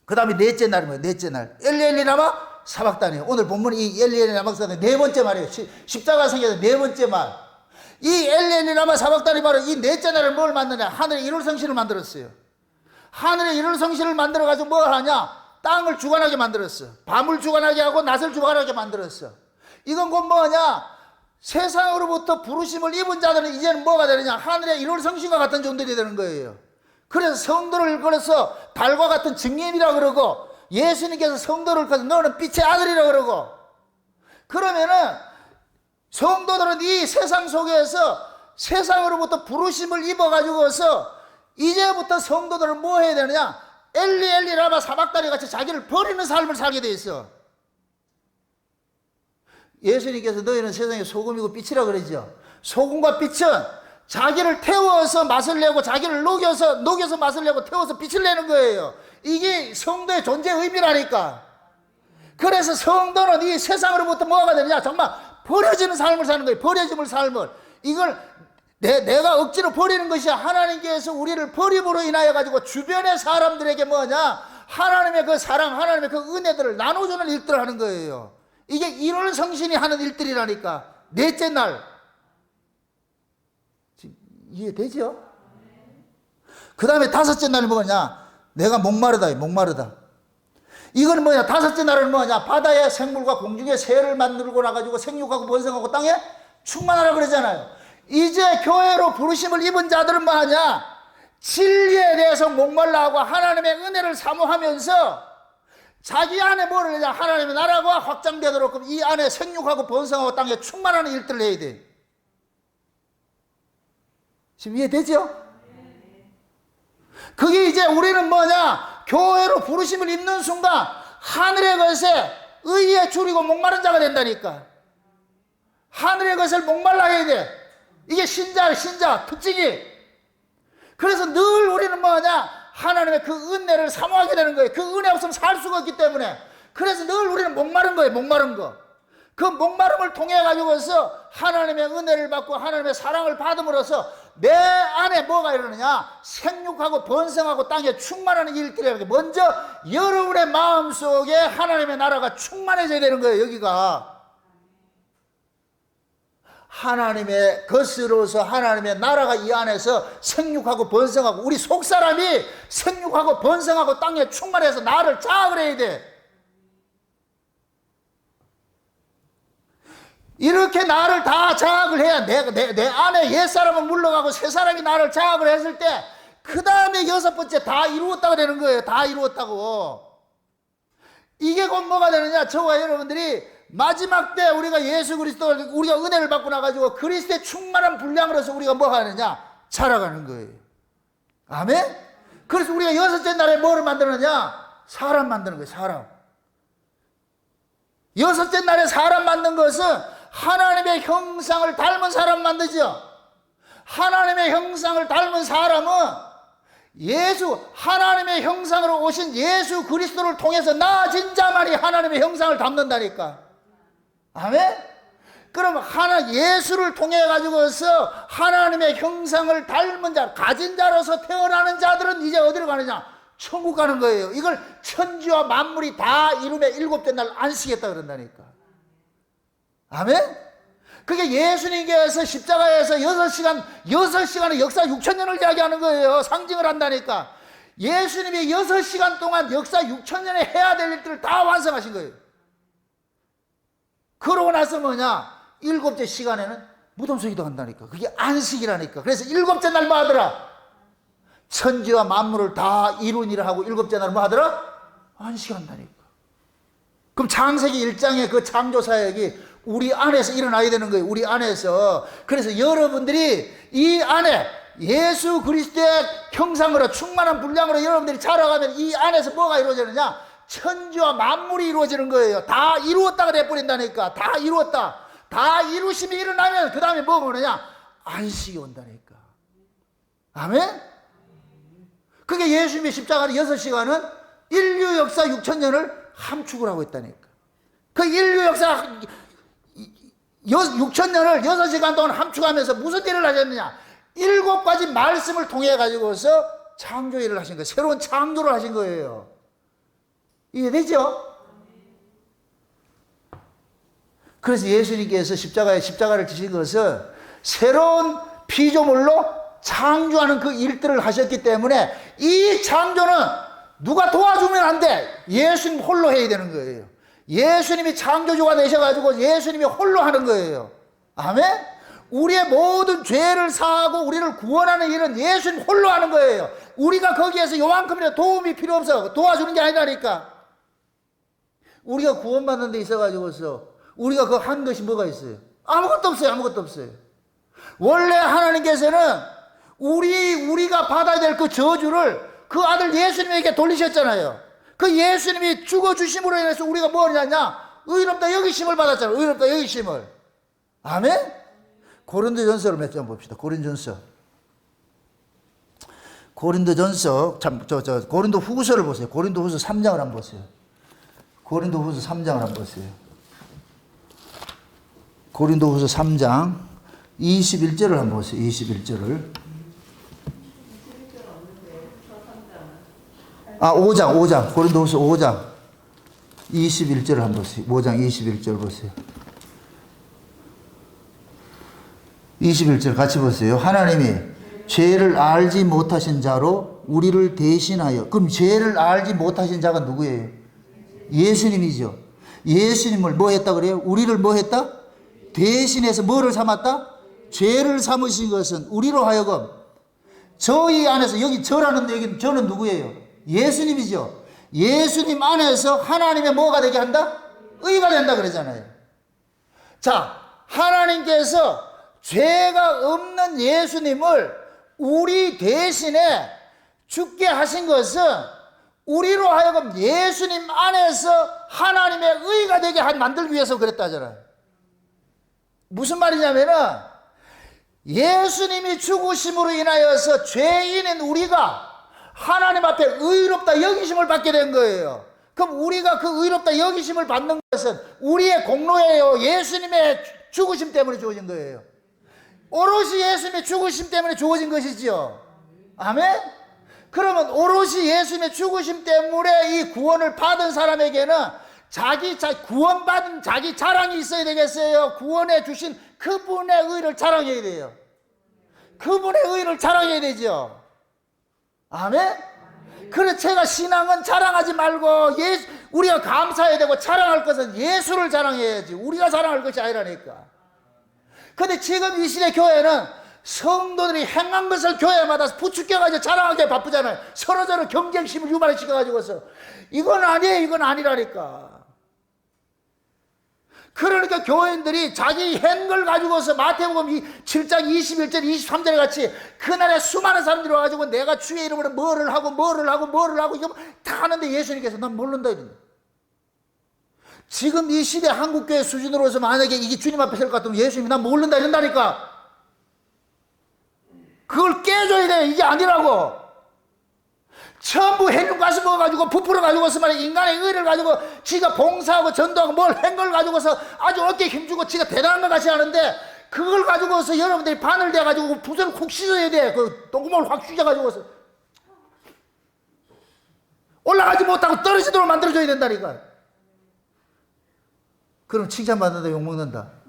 그 다음에 넷째 날이 뭐예요? 넷째 날. 엘리엘리 라마 사박단이에요. 오늘 본문이 이 엘리엘리 라마 사박단의 네 번째 말이에요. 십자가 성경에서 네 번째 말. 이 엘리엘리 라마 사박단이 바로 이 넷째 날을 뭘 만드냐? 하늘의 일월 성신을 만들었어요. 하늘의 일월 성신을 만들어가지고 뭘 하냐? 땅을 주관하게 만들었어. 밤을 주관하게 하고 낮을 주관하게 만들었어. 이건 곧 뭐냐? 세상으로부터 부르심을 입은 자들은 이제는 뭐가 되느냐? 하늘의 일월 성신과 같은 존들이 되는 거예요. 그래서 성도를 걸어서 달과 같은 증인이라고 그러고, 예수님께서 성도를 걸어서 너는 빛의 아들이라고 그러고, 그러면은 성도들은 이 세상 속에서 세상으로부터 부르심을 입어가지고서 이제부터 성도들은 뭐 해야 되느냐? 엘리 라마 사박다리 같이 자기를 버리는 삶을 살게 돼 있어. 예수님께서 너희는 세상의 소금이고 빛이라 그러죠. 소금과 빛은 자기를 태워서 맛을 내고 자기를 녹여서 맛을 내고 태워서 빛을 내는 거예요. 이게 성도의 존재 의미라니까. 그래서 성도는 이 세상으로부터 뭐가 되느냐? 정말 버려지는 삶을 사는 거예요. 버려짐을 삶을. 이걸 내가 억지로 버리는 것이 하나님께서 우리를 버림으로 인하여 가지고 주변의 사람들에게 뭐냐? 하나님의 그 사랑, 하나님의 그 은혜들을 나눠주는 일들을 하는 거예요. 이게 일월 성신이 하는 일들이라니까. 넷째 날. 이해되죠? 그 다음에 다섯째 날이 뭐냐? 내가 목마르다. 이건 뭐냐? 다섯째 날은 뭐냐? 바다의 생물과 공중의 새를 만들고 나가지고 생육하고 번성하고 땅에 충만하라 그러잖아요. 이제 교회로 부르심을 입은 자들은 뭐하냐? 진리에 대해서 목말라 하고 하나님의 은혜를 사모하면서 자기 안에 뭐를 하냐? 하나님의 나라가 확장되도록 이 안에 생육하고 번성하고 땅에 충만하는 일들을 해야 돼. 지금 이해되죠? 그게 이제 우리는 뭐냐? 교회로 부르심을 입는 순간 하늘의 것에 의에 줄이고 목마른 자가 된다니까. 하늘의 것을 목말라 해야 돼. 이게 신자 특징이. 그래서 늘 우리는 뭐냐? 하나님의 그 은혜를 사모하게 되는 거예요. 그 은혜 없으면 살 수가 없기 때문에. 그래서 늘 우리는 목마른 거예요. 목마른 거. 그 목마름을 통해 가지고서 하나님의 은혜를 받고 하나님의 사랑을 받음으로써 내 안에 뭐가 이러느냐? 생육하고 번성하고 땅에 충만하는 일들이 먼저 여러분의 마음속에 하나님의 나라가 충만해져야 되는 거예요. 여기가 하나님의 것으로서 하나님의 나라가 이 안에서 생육하고 번성하고, 우리 속사람이 생육하고 번성하고 땅에 충만해서 나를 자학을 해야 돼. 이렇게 나를 다 자학을 해야 내 안에 옛사람은 물러가고 새사람이 나를 자학을 했을 때 그 다음에 여섯 번째 다 이루었다고 되는 거예요. 다 이루었다고. 이게 곧 뭐가 되느냐? 저와 여러분들이 마지막 때 우리가 예수 그리스도, 우리가 은혜를 받고 나가지고 그리스도의 충만한 분량으로서 우리가 뭐 하느냐? 자라가는 거예요. 아멘? 그래서 우리가 여섯째 날에 뭐를 만드느냐? 사람 만드는 거예요. 사람. 여섯째 날에 사람 만든 것은 하나님의 형상을 닮은 사람 만들죠. 하나님의 형상을 닮은 사람은 하나님의 형상으로 오신 예수 그리스도를 통해서 나아진 자만이 하나님의 형상을 담는다니까. 아멘? 그럼 예수를 통해 가지고서 하나님의 형상을 닮은 자, 가진 자로서 태어나는 자들은 이제 어디로 가느냐? 천국 가는 거예요. 이걸 천지와 만물이 다 이루매 일곱째 날 안식했다 그런다니까. 아멘? 그게 예수님께서 십자가에서 6시간의 역사 6,000년을 이야기하는 거예요. 상징을 한다니까. 예수님이 6시간 동안 역사 6,000년에 해야 될 일들을 다 완성하신 거예요. 그러고 나서 뭐냐? 일곱째 시간에는 무덤 속에 들어간다니까. 그게 안식이라니까. 그래서 일곱째 날 뭐 하더라? 천지와 만물을 다 이룬 일을 하고 일곱째 날 뭐 하더라? 안식한다니까. 그럼 창세기 1장의 그 창조 사역이 우리 안에서 일어나야 되는 거예요. 우리 안에서. 그래서 여러분들이 이 안에 예수 그리스도의 형상으로 충만한 분량으로 여러분들이 자라가면 이 안에서 뭐가 이루어지느냐? 천지와 만물이 이루어지는 거예요. 다 이루었다가 돼버린다니까. 다 이루었다. 다 이루심이 일어나면 그 다음에 뭐가 오느냐? 안식이 온다니까. 아멘? 그게 예수님의 십자가는 6시간은 인류 역사 6,000년을 함축을 하고 있다니까. 그 인류 역사 6,000년을 6시간 동안 함축하면서 무슨 일을 하셨느냐? 7가지 말씀을 통해 가지고서 창조 일을 하신 거예요. 새로운 창조를 하신 거예요. 이해되죠? 그래서 예수님께서 십자가를 지신 것은 새로운 피조물로 창조하는 그 일들을 하셨기 때문에 이 창조는 누가 도와주면 안 돼. 예수님 홀로 해야 되는 거예요. 예수님이 창조주가 되셔가지고 예수님이 홀로 하는 거예요. 아멘? 우리의 모든 죄를 사하고 우리를 구원하는 일은 예수님 홀로 하는 거예요. 우리가 거기에서 요만큼이라도 도움이 필요 없어. 도와주는 게 아니라니까. 우리가 구원받는 데 있어가지고서 우리가 그 한 것이 뭐가 있어요? 아무것도 없어요. 아무것도 없어요. 원래 하나님께서는 우리가 받아야 될 그 저주를 그 아들 예수님에게 돌리셨잖아요. 그 예수님이 죽어주심으로 인해서 우리가 뭐냐냐? 의롭다 여기심을 받았잖아요. 의롭다 여기심을. 아멘? 고린도전서를 몇 장 봅시다. 고린도전서, 고린도 후서를 보세요. 고린도 후서 3장을 한번 보세요. 고린도 후서 3장을 한번 보세요. 고린도 후서 3장 21절을 한번 보세요. 21절을. 5장. 고린도 후서 5장 21절을 한번 보세요. 5장 21절 보세요. 21절 같이 보세요. 하나님이 죄를 알지 못하신 자로 우리를 대신하여. 그럼 죄를 알지 못하신 자가 누구예요? 예수님이죠. 예수님을 뭐 했다 그래요? 우리를 뭐 했다? 대신해서 뭐를 삼았다? 죄를 삼으신 것은 우리로 하여금 저희 안에서, 여기 저라는데 여기 저는 누구예요? 예수님이죠. 예수님 안에서 하나님의 뭐가 되게 한다? 의가 된다 그러잖아요. 자, 하나님께서 죄가 없는 예수님을 우리 대신에 죽게 하신 것은 우리로 하여금 예수님 안에서 하나님의 의가 되게 만들기 위해서 그랬다잖아요. 무슨 말이냐면은 예수님이 죽으심으로 인하여서 죄인인 우리가 하나님 앞에 의롭다 여기심을 받게 된 거예요. 그럼 우리가 그 의롭다 여기심을 받는 것은 우리의 공로예요. 예수님의 죽으심 때문에 주어진 거예요. 오롯이 예수님의 죽으심 때문에 주어진 것이지요. 아멘? 그러면 오롯이 예수님의 죽으심 때문에 이 구원을 받은 사람에게는 구원받은 자기 자랑이 있어야 되겠어요? 구원해 주신 그분의 의를 자랑해야 돼요. 그분의 의를 자랑해야 되죠. 아멘? 그래서 제가 신앙은 자랑하지 말고 우리가 감사해야 되고 자랑할 것은 예수를 자랑해야지 우리가 자랑할 것이 아니라니까. 근데 지금 이 시대 교회는 성도들이 행한 것을 교회마다 부추겨가지고 자랑하게 바쁘잖아요. 서로서로 경쟁심을 유발시켜가지고서 이건 아니에요. 이건 아니라니까. 그러니까 교인들이 자기 한 걸 가지고서 마태복음 7장 21절 23절에 같이 그날에 수많은 사람들이 와가지고 내가 주의 이름으로 뭐를 하고 이거 다 하는데 예수님께서 난 모른다 이런다. 지금 이 시대 한국교회 수준으로서 만약에 이게 주님 앞에 설 것 같으면 예수님이 난 모른다 이런다니까. 그걸 깨줘야 돼. 이게 아니라고. 전부 헬륨 가스 먹어가지고 부풀어 가지고서 말이야 인간의 의를 가지고 지가 봉사하고 전도하고 뭘 한 걸 가지고서 아주 어깨에 힘주고 지가 대단한 것 같이 하는데 그걸 가지고서 여러분들이 바늘 대가지고 붓을 쿡 씻어야 돼. 그 똥구멍을 확 휘져가지고서 올라가지 못하고 떨어지도록 만들어줘야 된다니까. 그럼 칭찬받는다 욕먹는다.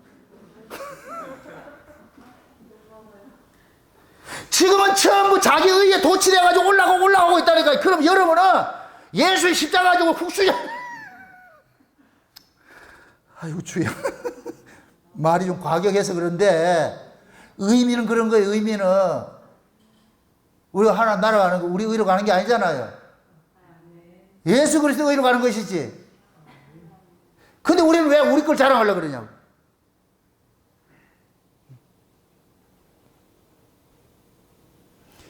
지금은 전부 자기 의에 도취돼가지고 올라가고 있다니까. 그럼 여러분은 예수의 십자가 가지고 훅 쑤셔. 아이고 주여. 말이 좀 과격해서 그런데 의미는 그런 거예요. 의미는 우리가 하나 날아가는 거 우리 의로 가는 게 아니잖아요. 예수 그리스도 의로 가는 것이지. 근데 우리는 왜 우리 걸 자랑하려고 그러냐고.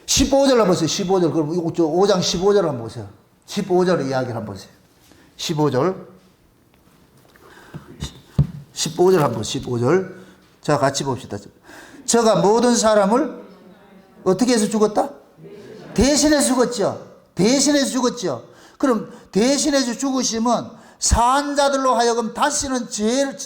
(15절) 한번 보세요. 15절. 그럼 5장 15절 한번 보세요. 15절 이야기를 한번 보세요. 15절. 15절 한번 15절. 자, 같이 봅시다. 저가 모든 사람을 어떻게 해서 죽었다? 대신해서 죽었죠. 대신해서 죽었죠. 그럼 대신해서 죽으시면 산 자들로 하여금 다시는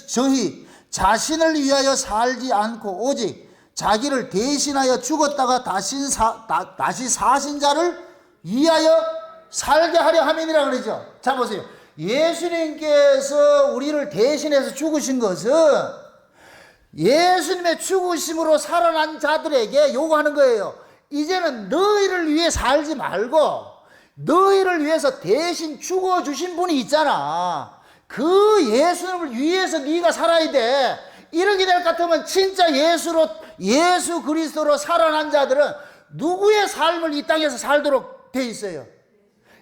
저희 자신을 위하여 살지 않고 오직 자기를 대신하여 죽었다가 다시 사신 자를 위하여 살게 하려 함이니라 그러죠. 자 보세요. 예수님께서 우리를 대신해서 죽으신 것은 예수님의 죽으심으로 살아난 자들에게 요구하는 거예요. 이제는 너희를 위해 살지 말고 너희를 위해서 대신 죽어주신 분이 있잖아. 그 예수님을 위해서 네가 살아야 돼. 이렇게 될 것 같으면 진짜 예수 그리스도로 살아난 자들은 누구의 삶을 이 땅에서 살도록 돼 있어요?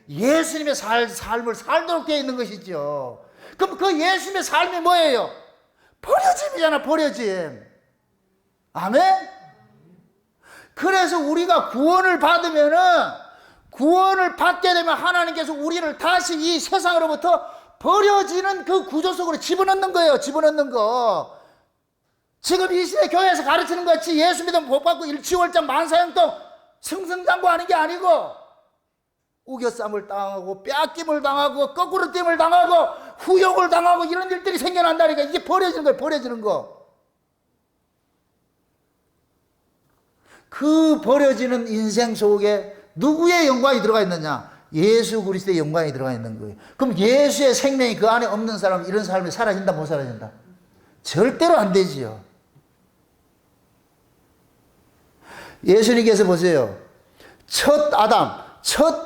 예수님의 삶을 살도록 돼 있는 것이죠. 그럼 그 예수님의 삶이 뭐예요? 버려짐이잖아. 버려짐. 아멘? 그래서 우리가 구원을 받게 되면 하나님께서 우리를 다시 이 세상으로부터 버려지는 그 구조 속으로 집어넣는 거예요. 집어넣는 거. 지금 이 시대 교회에서 가르치는 것 같이 예수 믿으면 복 받고 일취월장 만사형통 승승장구하는 게 아니고 우겨쌈을 당하고 뺏김을 당하고 거꾸로 땜을 당하고 후욕을 당하고 이런 일들이 생겨난다니까. 이게 버려지는 거예요. 버려지는 거. 그 버려지는 인생 속에 누구의 영광이 들어가 있느냐? 예수 그리스도의 영광이 들어가 있는 거예요. 그럼 예수의 생명이 그 안에 없는 사람은 이런 삶이 사라진다 못 사라진다? 절대로 안 되지요. 예수님께서 보세요. 첫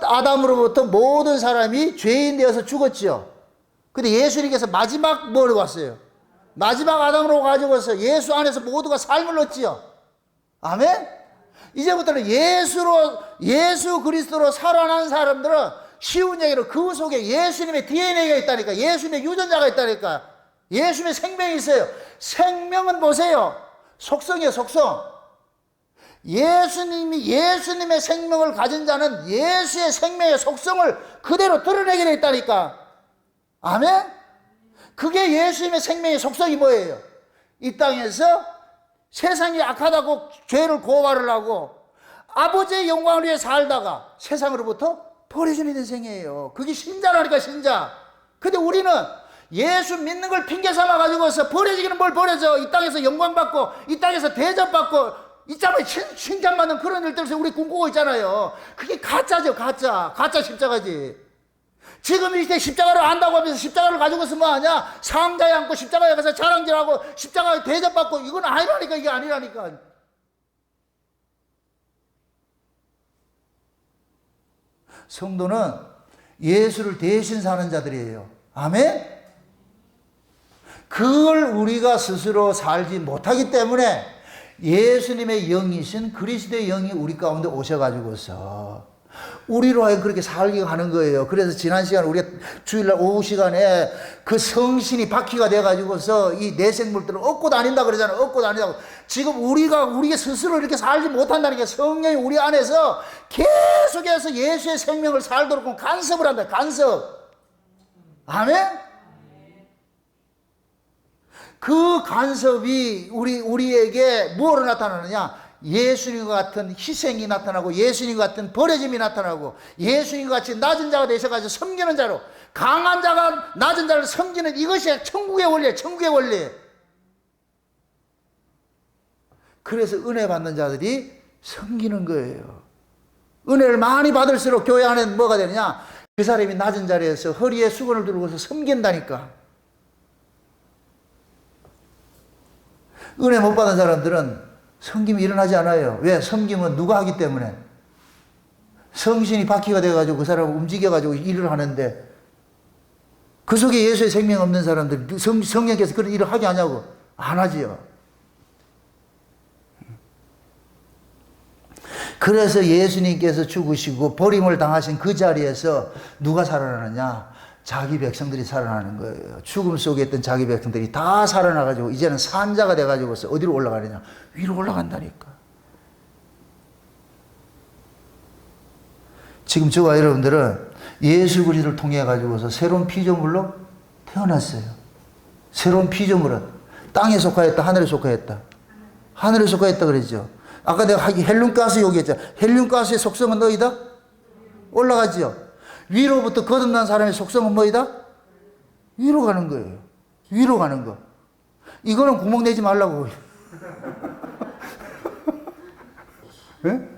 아담으로부터 모든 사람이 죄인 되어서 죽었죠. 근데 예수님께서 마지막 뭐로 왔어요? 마지막 아담으로 가지고서 예수 안에서 모두가 삶을 얻지요. 아멘? 이제부터는 예수 그리스도로 살아난 사람들은 쉬운 얘기로 그 속에 예수님의 DNA가 있다니까. 예수님의 유전자가 있다니까. 예수님의 생명이 있어요. 생명은 보세요. 속성이에요. 속성. 예수님의 생명을 가진 자는 예수의 생명의 속성을 그대로 드러내게 돼 있다니까. 아멘? 그게 예수님의 생명의 속성이 뭐예요? 이 땅에서 세상이 악하다고 죄를 고발을 하고 아버지의 영광을 위해 살다가 세상으로부터 버려지는 인생이에요. 그게 신자라니까. 신자. 근데 우리는 예수 믿는 걸 핑계 삼아 가지고서 버려지기는 뭘 버려져. 이 땅에서 영광받고 이 땅에서 대접받고 이 땅에 칭찬받는 그런 일들에서 우리 꿈꾸고 있잖아요. 그게 가짜죠. 가짜 십자가지. 지금 이때 십자가를 안다고 하면서 십자가를 가지고서 뭐 하냐? 상자에 앉고 십자가에 가서 자랑질하고 십자가에 대접받고 이건 아니라니까. 이게 아니라니까. 성도는 예수를 대신 사는 자들이에요. 아멘? 그걸 우리가 스스로 살지 못하기 때문에 예수님의 영이신 그리스도의 영이 우리 가운데 오셔가지고서 우리로 하여금 그렇게 살게 하는 거예요. 그래서 지난 시간 우리가 주일날 오후 시간에 그 성신이 바퀴가 돼가지고서 이 내생물들을 얻고 다닌다 그러잖아요. 얻고 다닌다고. 지금 우리가 스스로 이렇게 살지 못한다는 게 성령이 우리 안에서 계속해서 예수의 생명을 살도록 간섭을 한다. 간섭. 아멘? 그 간섭이 우리에게 뭐로 나타나느냐? 예수님과 같은 희생이 나타나고 예수님과 같은 버려짐이 나타나고 예수님과 같이 낮은 자가 되셔가지고 섬기는 자로, 강한 자가 낮은 자를 섬기는, 이것이 천국의 원리예요. 천국의 원리. 그래서 은혜 받는 자들이 섬기는 거예요. 은혜를 많이 받을수록 교회 안에는 뭐가 되느냐, 그 사람이 낮은 자리에서 허리에 수건을 두르고서 섬긴다니까. 은혜 못 받은 사람들은 섬김이 일어나지 않아요. 왜? 섬김은 누가 하기 때문에. 성신이 바퀴가 돼가지고 그 사람을 움직여가지고 일을 하는데, 그 속에 예수의 생명 없는 사람들, 성령께서 그런 일을 하게 하냐고? 안 하지요. 그래서 예수님께서 죽으시고 버림을 당하신 그 자리에서 누가 살아나느냐? 자기 백성들이 살아나는 거예요. 죽음 속에 있던 자기 백성들이 다 살아나가지고 이제는 산자가 돼가지고서 어디로 올라가느냐? 위로 올라간다니까. 지금 저와 여러분들은 예수 그리스도를 통해 가지고서 새로운 피조물로 태어났어요. 새로운 피조물은 땅에 속하였다, 하늘에 속하였다. 하늘에 속하였다 그랬죠. 아까 내가 헬륨가스 얘기했잖아. 헬륨가스의 속성은 너희다? 올라가지요. 위로부터 거듭난 사람의 속성은 뭐이다? 위로 가는 거예요. 위로 가는 거. 이거는 구멍 내지 말라고. 네?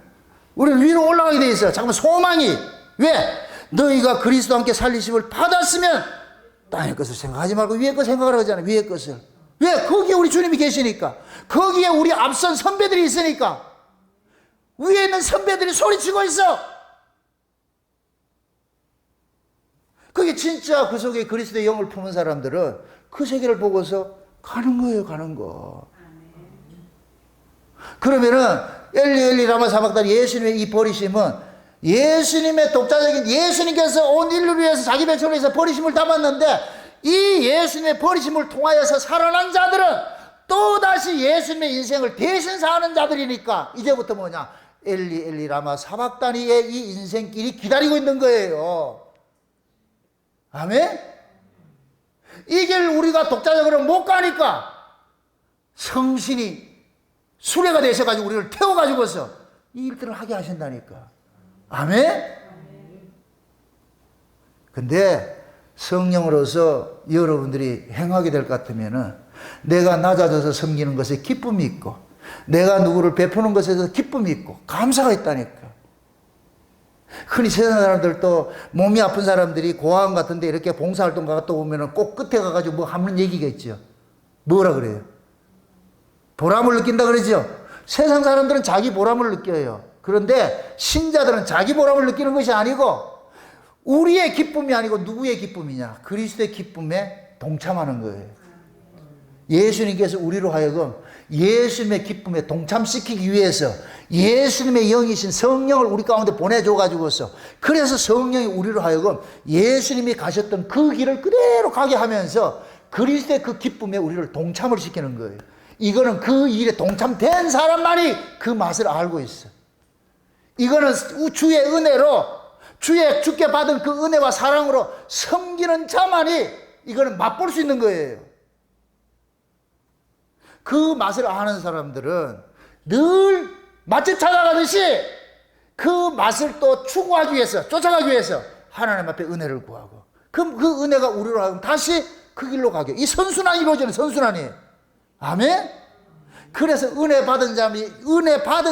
우리 위로 올라가게 돼 있어요. 잠깐만, 소망이. 왜? 너희가 그리스도와 함께 살리심을 받았으면 땅의 것을 생각하지 말고 위의 것 생각하라고 하잖아요. 위의 것을. 왜? 거기에 우리 주님이 계시니까. 거기에 우리 앞선 선배들이 있으니까. 위에 있는 선배들이 소리치고 있어. 그게 진짜 그 속에 그리스도의 영을 품은 사람들은 그 세계를 보고서 가는 거예요, 가는 거. 그러면은 엘리 엘리 라마 사박다니, 예수님의 이 버리심은 예수님의 독자적인, 예수님께서 온 인류를 위해서 자기 백성을 위해서 버리심을 담았는데, 이 예수님의 버리심을 통하여서 살아난 자들은 또다시 예수님의 인생을 대신 사는 자들이니까 이제부터 뭐냐, 엘리 엘리 라마 사박다니의 이 인생길이 기다리고 있는 거예요. 아멘? 이 길 우리가 독자적으로 못 가니까 성신이 수레가 되셔가지고 우리를 태워가지고서 이 일들을 하게 하신다니까. 아멘? 근데 성령으로서 여러분들이 행하게 될 것 같으면은 내가 낮아져서 섬기는 것에 기쁨이 있고, 내가 누구를 베푸는 것에서 기쁨이 있고 감사가 있다니까. 흔히 세상 사람들도 몸이 아픈 사람들이 고아원 같은데 이렇게 봉사활동 갔다 오면은 꼭 끝에 가가지고 뭐 하는 얘기가 있죠. 뭐라 그래요? 보람을 느낀다 그러죠. 세상 사람들은 자기 보람을 느껴요. 그런데 신자들은 자기 보람을 느끼는 것이 아니고 우리의 기쁨이 아니고 누구의 기쁨이냐? 그리스도의 기쁨에 동참하는 거예요. 예수님께서 우리로 하여금 예수님의 기쁨에 동참시키기 위해서 예수님의 영이신 성령을 우리 가운데 보내줘가지고서, 그래서 성령이 우리로 하여금 예수님이 가셨던 그 길을 그대로 가게 하면서 그리스도의 그 기쁨에 우리를 동참을 시키는 거예요. 이거는 그 일에 동참된 사람만이 그 맛을 알고 있어. 이거는 주의 은혜로, 주께 받은 그 은혜와 사랑으로 섬기는 자만이 이거는 맛볼 수 있는 거예요. 그 맛을 아는 사람들은 늘 맛집 찾아가듯이 그 맛을 또 추구하기 위해서, 쫓아가기 위해서 하나님 앞에 은혜를 구하고, 그럼 그 은혜가 우리로 하여금 다시 그 길로 가게. 이 선순환이 이루어지는 선순환이. 아멘? 그래서 은혜 받은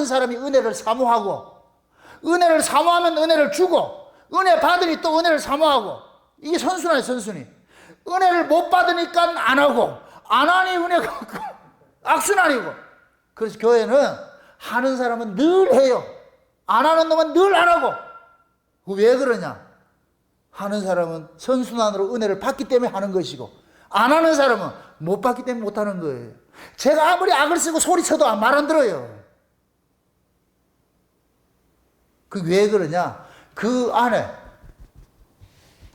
사람이 은혜를 사모하고, 은혜를 사모하면 은혜를 주고, 은혜 받으니 또 은혜를 사모하고, 이게 선순환이에요, 선순위. 은혜를 못 받으니까 안 하고, 안 하니 은혜가 없고, 악순환이고. 그래서 교회는 하는 사람은 늘 해요. 안 하는 놈은 늘 안 하고. 왜 그러냐? 하는 사람은 선순환으로 은혜를 받기 때문에 하는 것이고, 안 하는 사람은 못 받기 때문에 못 하는 거예요. 제가 아무리 악을 쓰고 소리쳐도 말 안 들어요. 그 왜 그러냐? 그 안에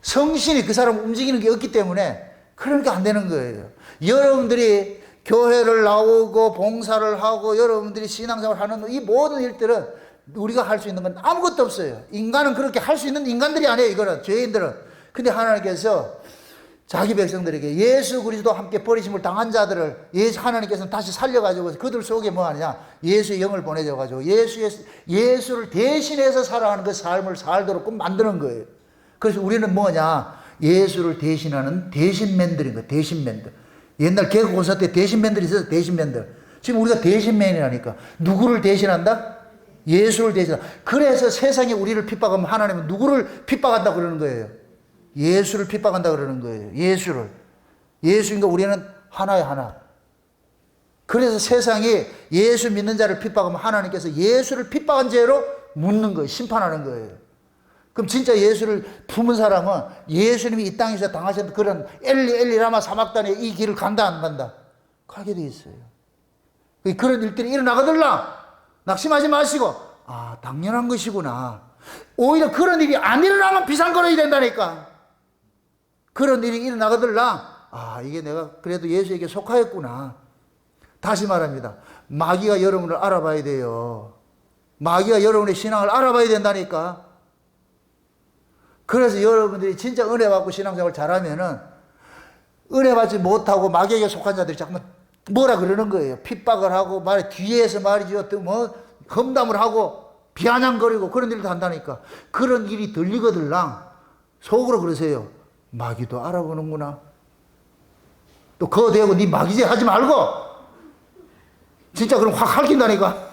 성신이 그 사람을 움직이는 게 없기 때문에 그러니까 안 되는 거예요. 여러분들이 교회를 나오고 봉사를 하고 여러분들이 신앙생활을 하는 이 모든 일들은 우리가 할 수 있는 건 아무것도 없어요. 인간은 그렇게 할 수 있는 인간들이 아니에요. 이거는 죄인들은. 근데 하나님께서 자기 백성들에게 예수 그리스도 함께 버리심을 당한 자들을 하나님께서는 다시 살려가지고 그들 속에 뭐 하느냐, 예수의 영을 보내줘가지고 예수를 대신해서 살아가는 그 삶을 살도록 만드는 거예요. 그래서 우리는 뭐냐, 예수를 대신하는 대신맨들인 거예요. 대신맨들. 옛날 개국공사 때 대신맨들이 있어서 대신맨들. 지금 우리가 대신맨이라니까. 누구를 대신한다? 예수를 대신한다. 그래서 세상에 우리를 핍박하면 하나님은 누구를 핍박한다 그러는 거예요? 예수를 핍박한다 그러는 거예요. 예수를. 예수인가 우리는 하나의 하나. 그래서 세상이 예수 믿는 자를 핍박하면 하나님께서 예수를 핍박한 죄로 묻는 거예요. 심판하는 거예요. 그럼 진짜 예수를 품은 사람은 예수님이 이 땅에서 당하셨던 그런 엘리 라마 사막단의 이 길을 간다 안 간다? 가게 돼 있어요. 그런 일들이 일어나거들라 낙심하지 마시고, 아, 당연한 것이구나. 오히려 그런 일이 안 일어나면 비상거래야 된다니까. 그런 일이 일어나거들라, 아, 이게 내가 그래도 예수에게 속하였구나. 다시 말합니다. 마귀가 여러분을 알아봐야 돼요. 마귀가 여러분의 신앙을 알아봐야 된다니까. 그래서 여러분들이 진짜 은혜 받고 신앙생활 잘하면은 은혜 받지 못하고 마귀에게 속한 자들이 자꾸 뭐라 그러는 거예요. 핍박을 하고 말에 뒤에서 말이죠. 또 뭐 험담을 하고 비아냥거리고 그런 일을 한다니까. 그런 일이 들리거들랑 속으로 그러세요. 마귀도 알아보는구나. 또 그거 대고 네 마귀제 하지 말고. 진짜 그럼 확 핥힌다니까.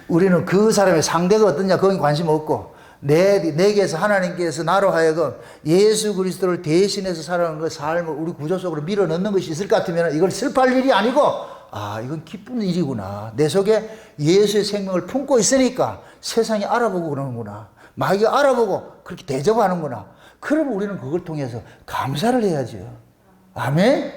우리는 그 사람의 상대가 어떠냐 거기 관심 없고, 내게서 하나님께서 나로 하여금 예수 그리스도를 대신해서 살아가는 그 삶을 우리 구조 속으로 밀어넣는 것이 있을 것 같으면 이걸 슬퍼할 일이 아니고, 아, 이건 기쁜 일이구나. 내 속에 예수의 생명을 품고 있으니까 세상이 알아보고 그러는구나. 마귀가 알아보고 그렇게 대접하는구나. 그러면 우리는 그걸 통해서 감사를 해야죠. 아멘?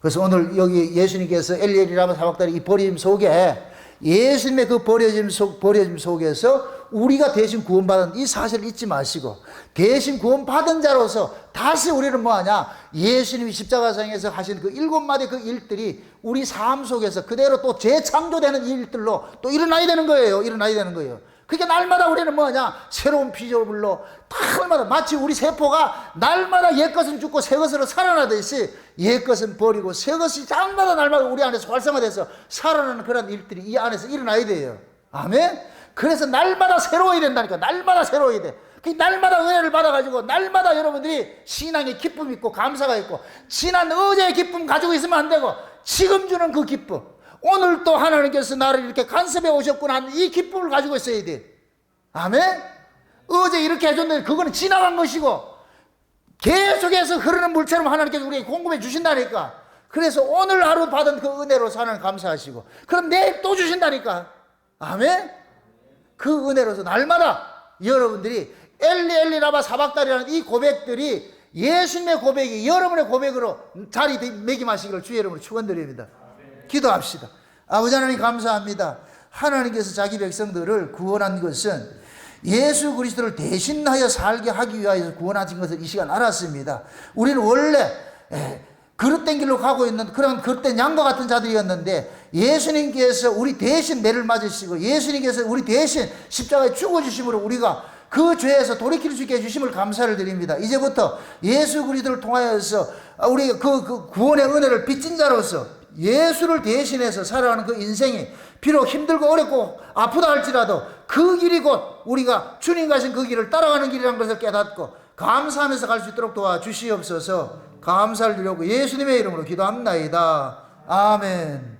그래서 오늘 여기 예수님께서 엘리엘이라는 사막단의 이 버림 속에, 예수님의 그 버려짐 속에서 우리가 대신 구원받은 이 사실을 잊지 마시고, 대신 구원받은 자로서 다시 우리는 뭐하냐, 예수님이 십자가상에서 하신 그 7마디 그 일들이 우리 삶 속에서 그대로 또 재창조되는 일들로 또 일어나야 되는 거예요. 일어나야 되는 거예요. 그게 날마다 우리는 뭐냐, 새로운 피조물로 날마다, 마치 우리 세포가 날마다 옛것은 죽고 새것으로 살아나듯이 옛것은 버리고 새것이 날마다 우리 안에서 활성화돼서 살아나는 그런 일들이 이 안에서 일어나야 돼요. 아멘? 그래서 날마다 새로워야 된다니까. 날마다 새로워야 돼. 그 날마다 은혜를 받아가지고 날마다 여러분들이 신앙의 기쁨이 있고 감사가 있고, 지난 어제의 기쁨 가지고 있으면 안 되고 지금 주는 그 기쁨, 오늘 또 하나님께서 나를 이렇게 간섭해 오셨구나 하는 이 기쁨을 가지고 있어야 돼. 아멘? 어제 이렇게 해줬는데 그거는 지나간 것이고 계속해서 흐르는 물처럼 하나님께서 우리에게 공급해 주신다니까. 그래서 오늘 하루 받은 그 은혜로 하나님 감사하시고, 그럼 내일 또 주신다니까. 아멘? 그 은혜로서 날마다 여러분들이 엘리 라마 사박다리라는 이 고백들이 예수님의 고백이 여러분의 고백으로 자리매김하시기를 주의 이름으로 축원드립니다. 기도합시다. 아버지 하나님 감사합니다. 하나님께서 자기 백성들을 구원한 것은 예수 그리스도를 대신하여 살게 하기 위하여 구원하신 것을 이 시간 알았습니다. 우리는 원래 그릇된 길로 가고 있는 그런 그릇된 양과 같은 자들이었는데, 예수님께서 우리 대신 매를 맞으시고 예수님께서 우리 대신 십자가에 죽어주심으로 우리가 그 죄에서 돌이킬 수 있게 해주심을 감사를 드립니다. 이제부터 예수 그리스도를 통하여서 우리 그 구원의 은혜를 빚진 자로서 예수를 대신해서 살아가는 그 인생이 비록 힘들고 어렵고 아프다 할지라도 그 길이 곧 우리가 주님 가신 그 길을 따라가는 길이라는 것을 깨닫고 감사하면서 갈 수 있도록 도와주시옵소서. 감사를 드리고 예수님의 이름으로 기도합나이다. 아멘.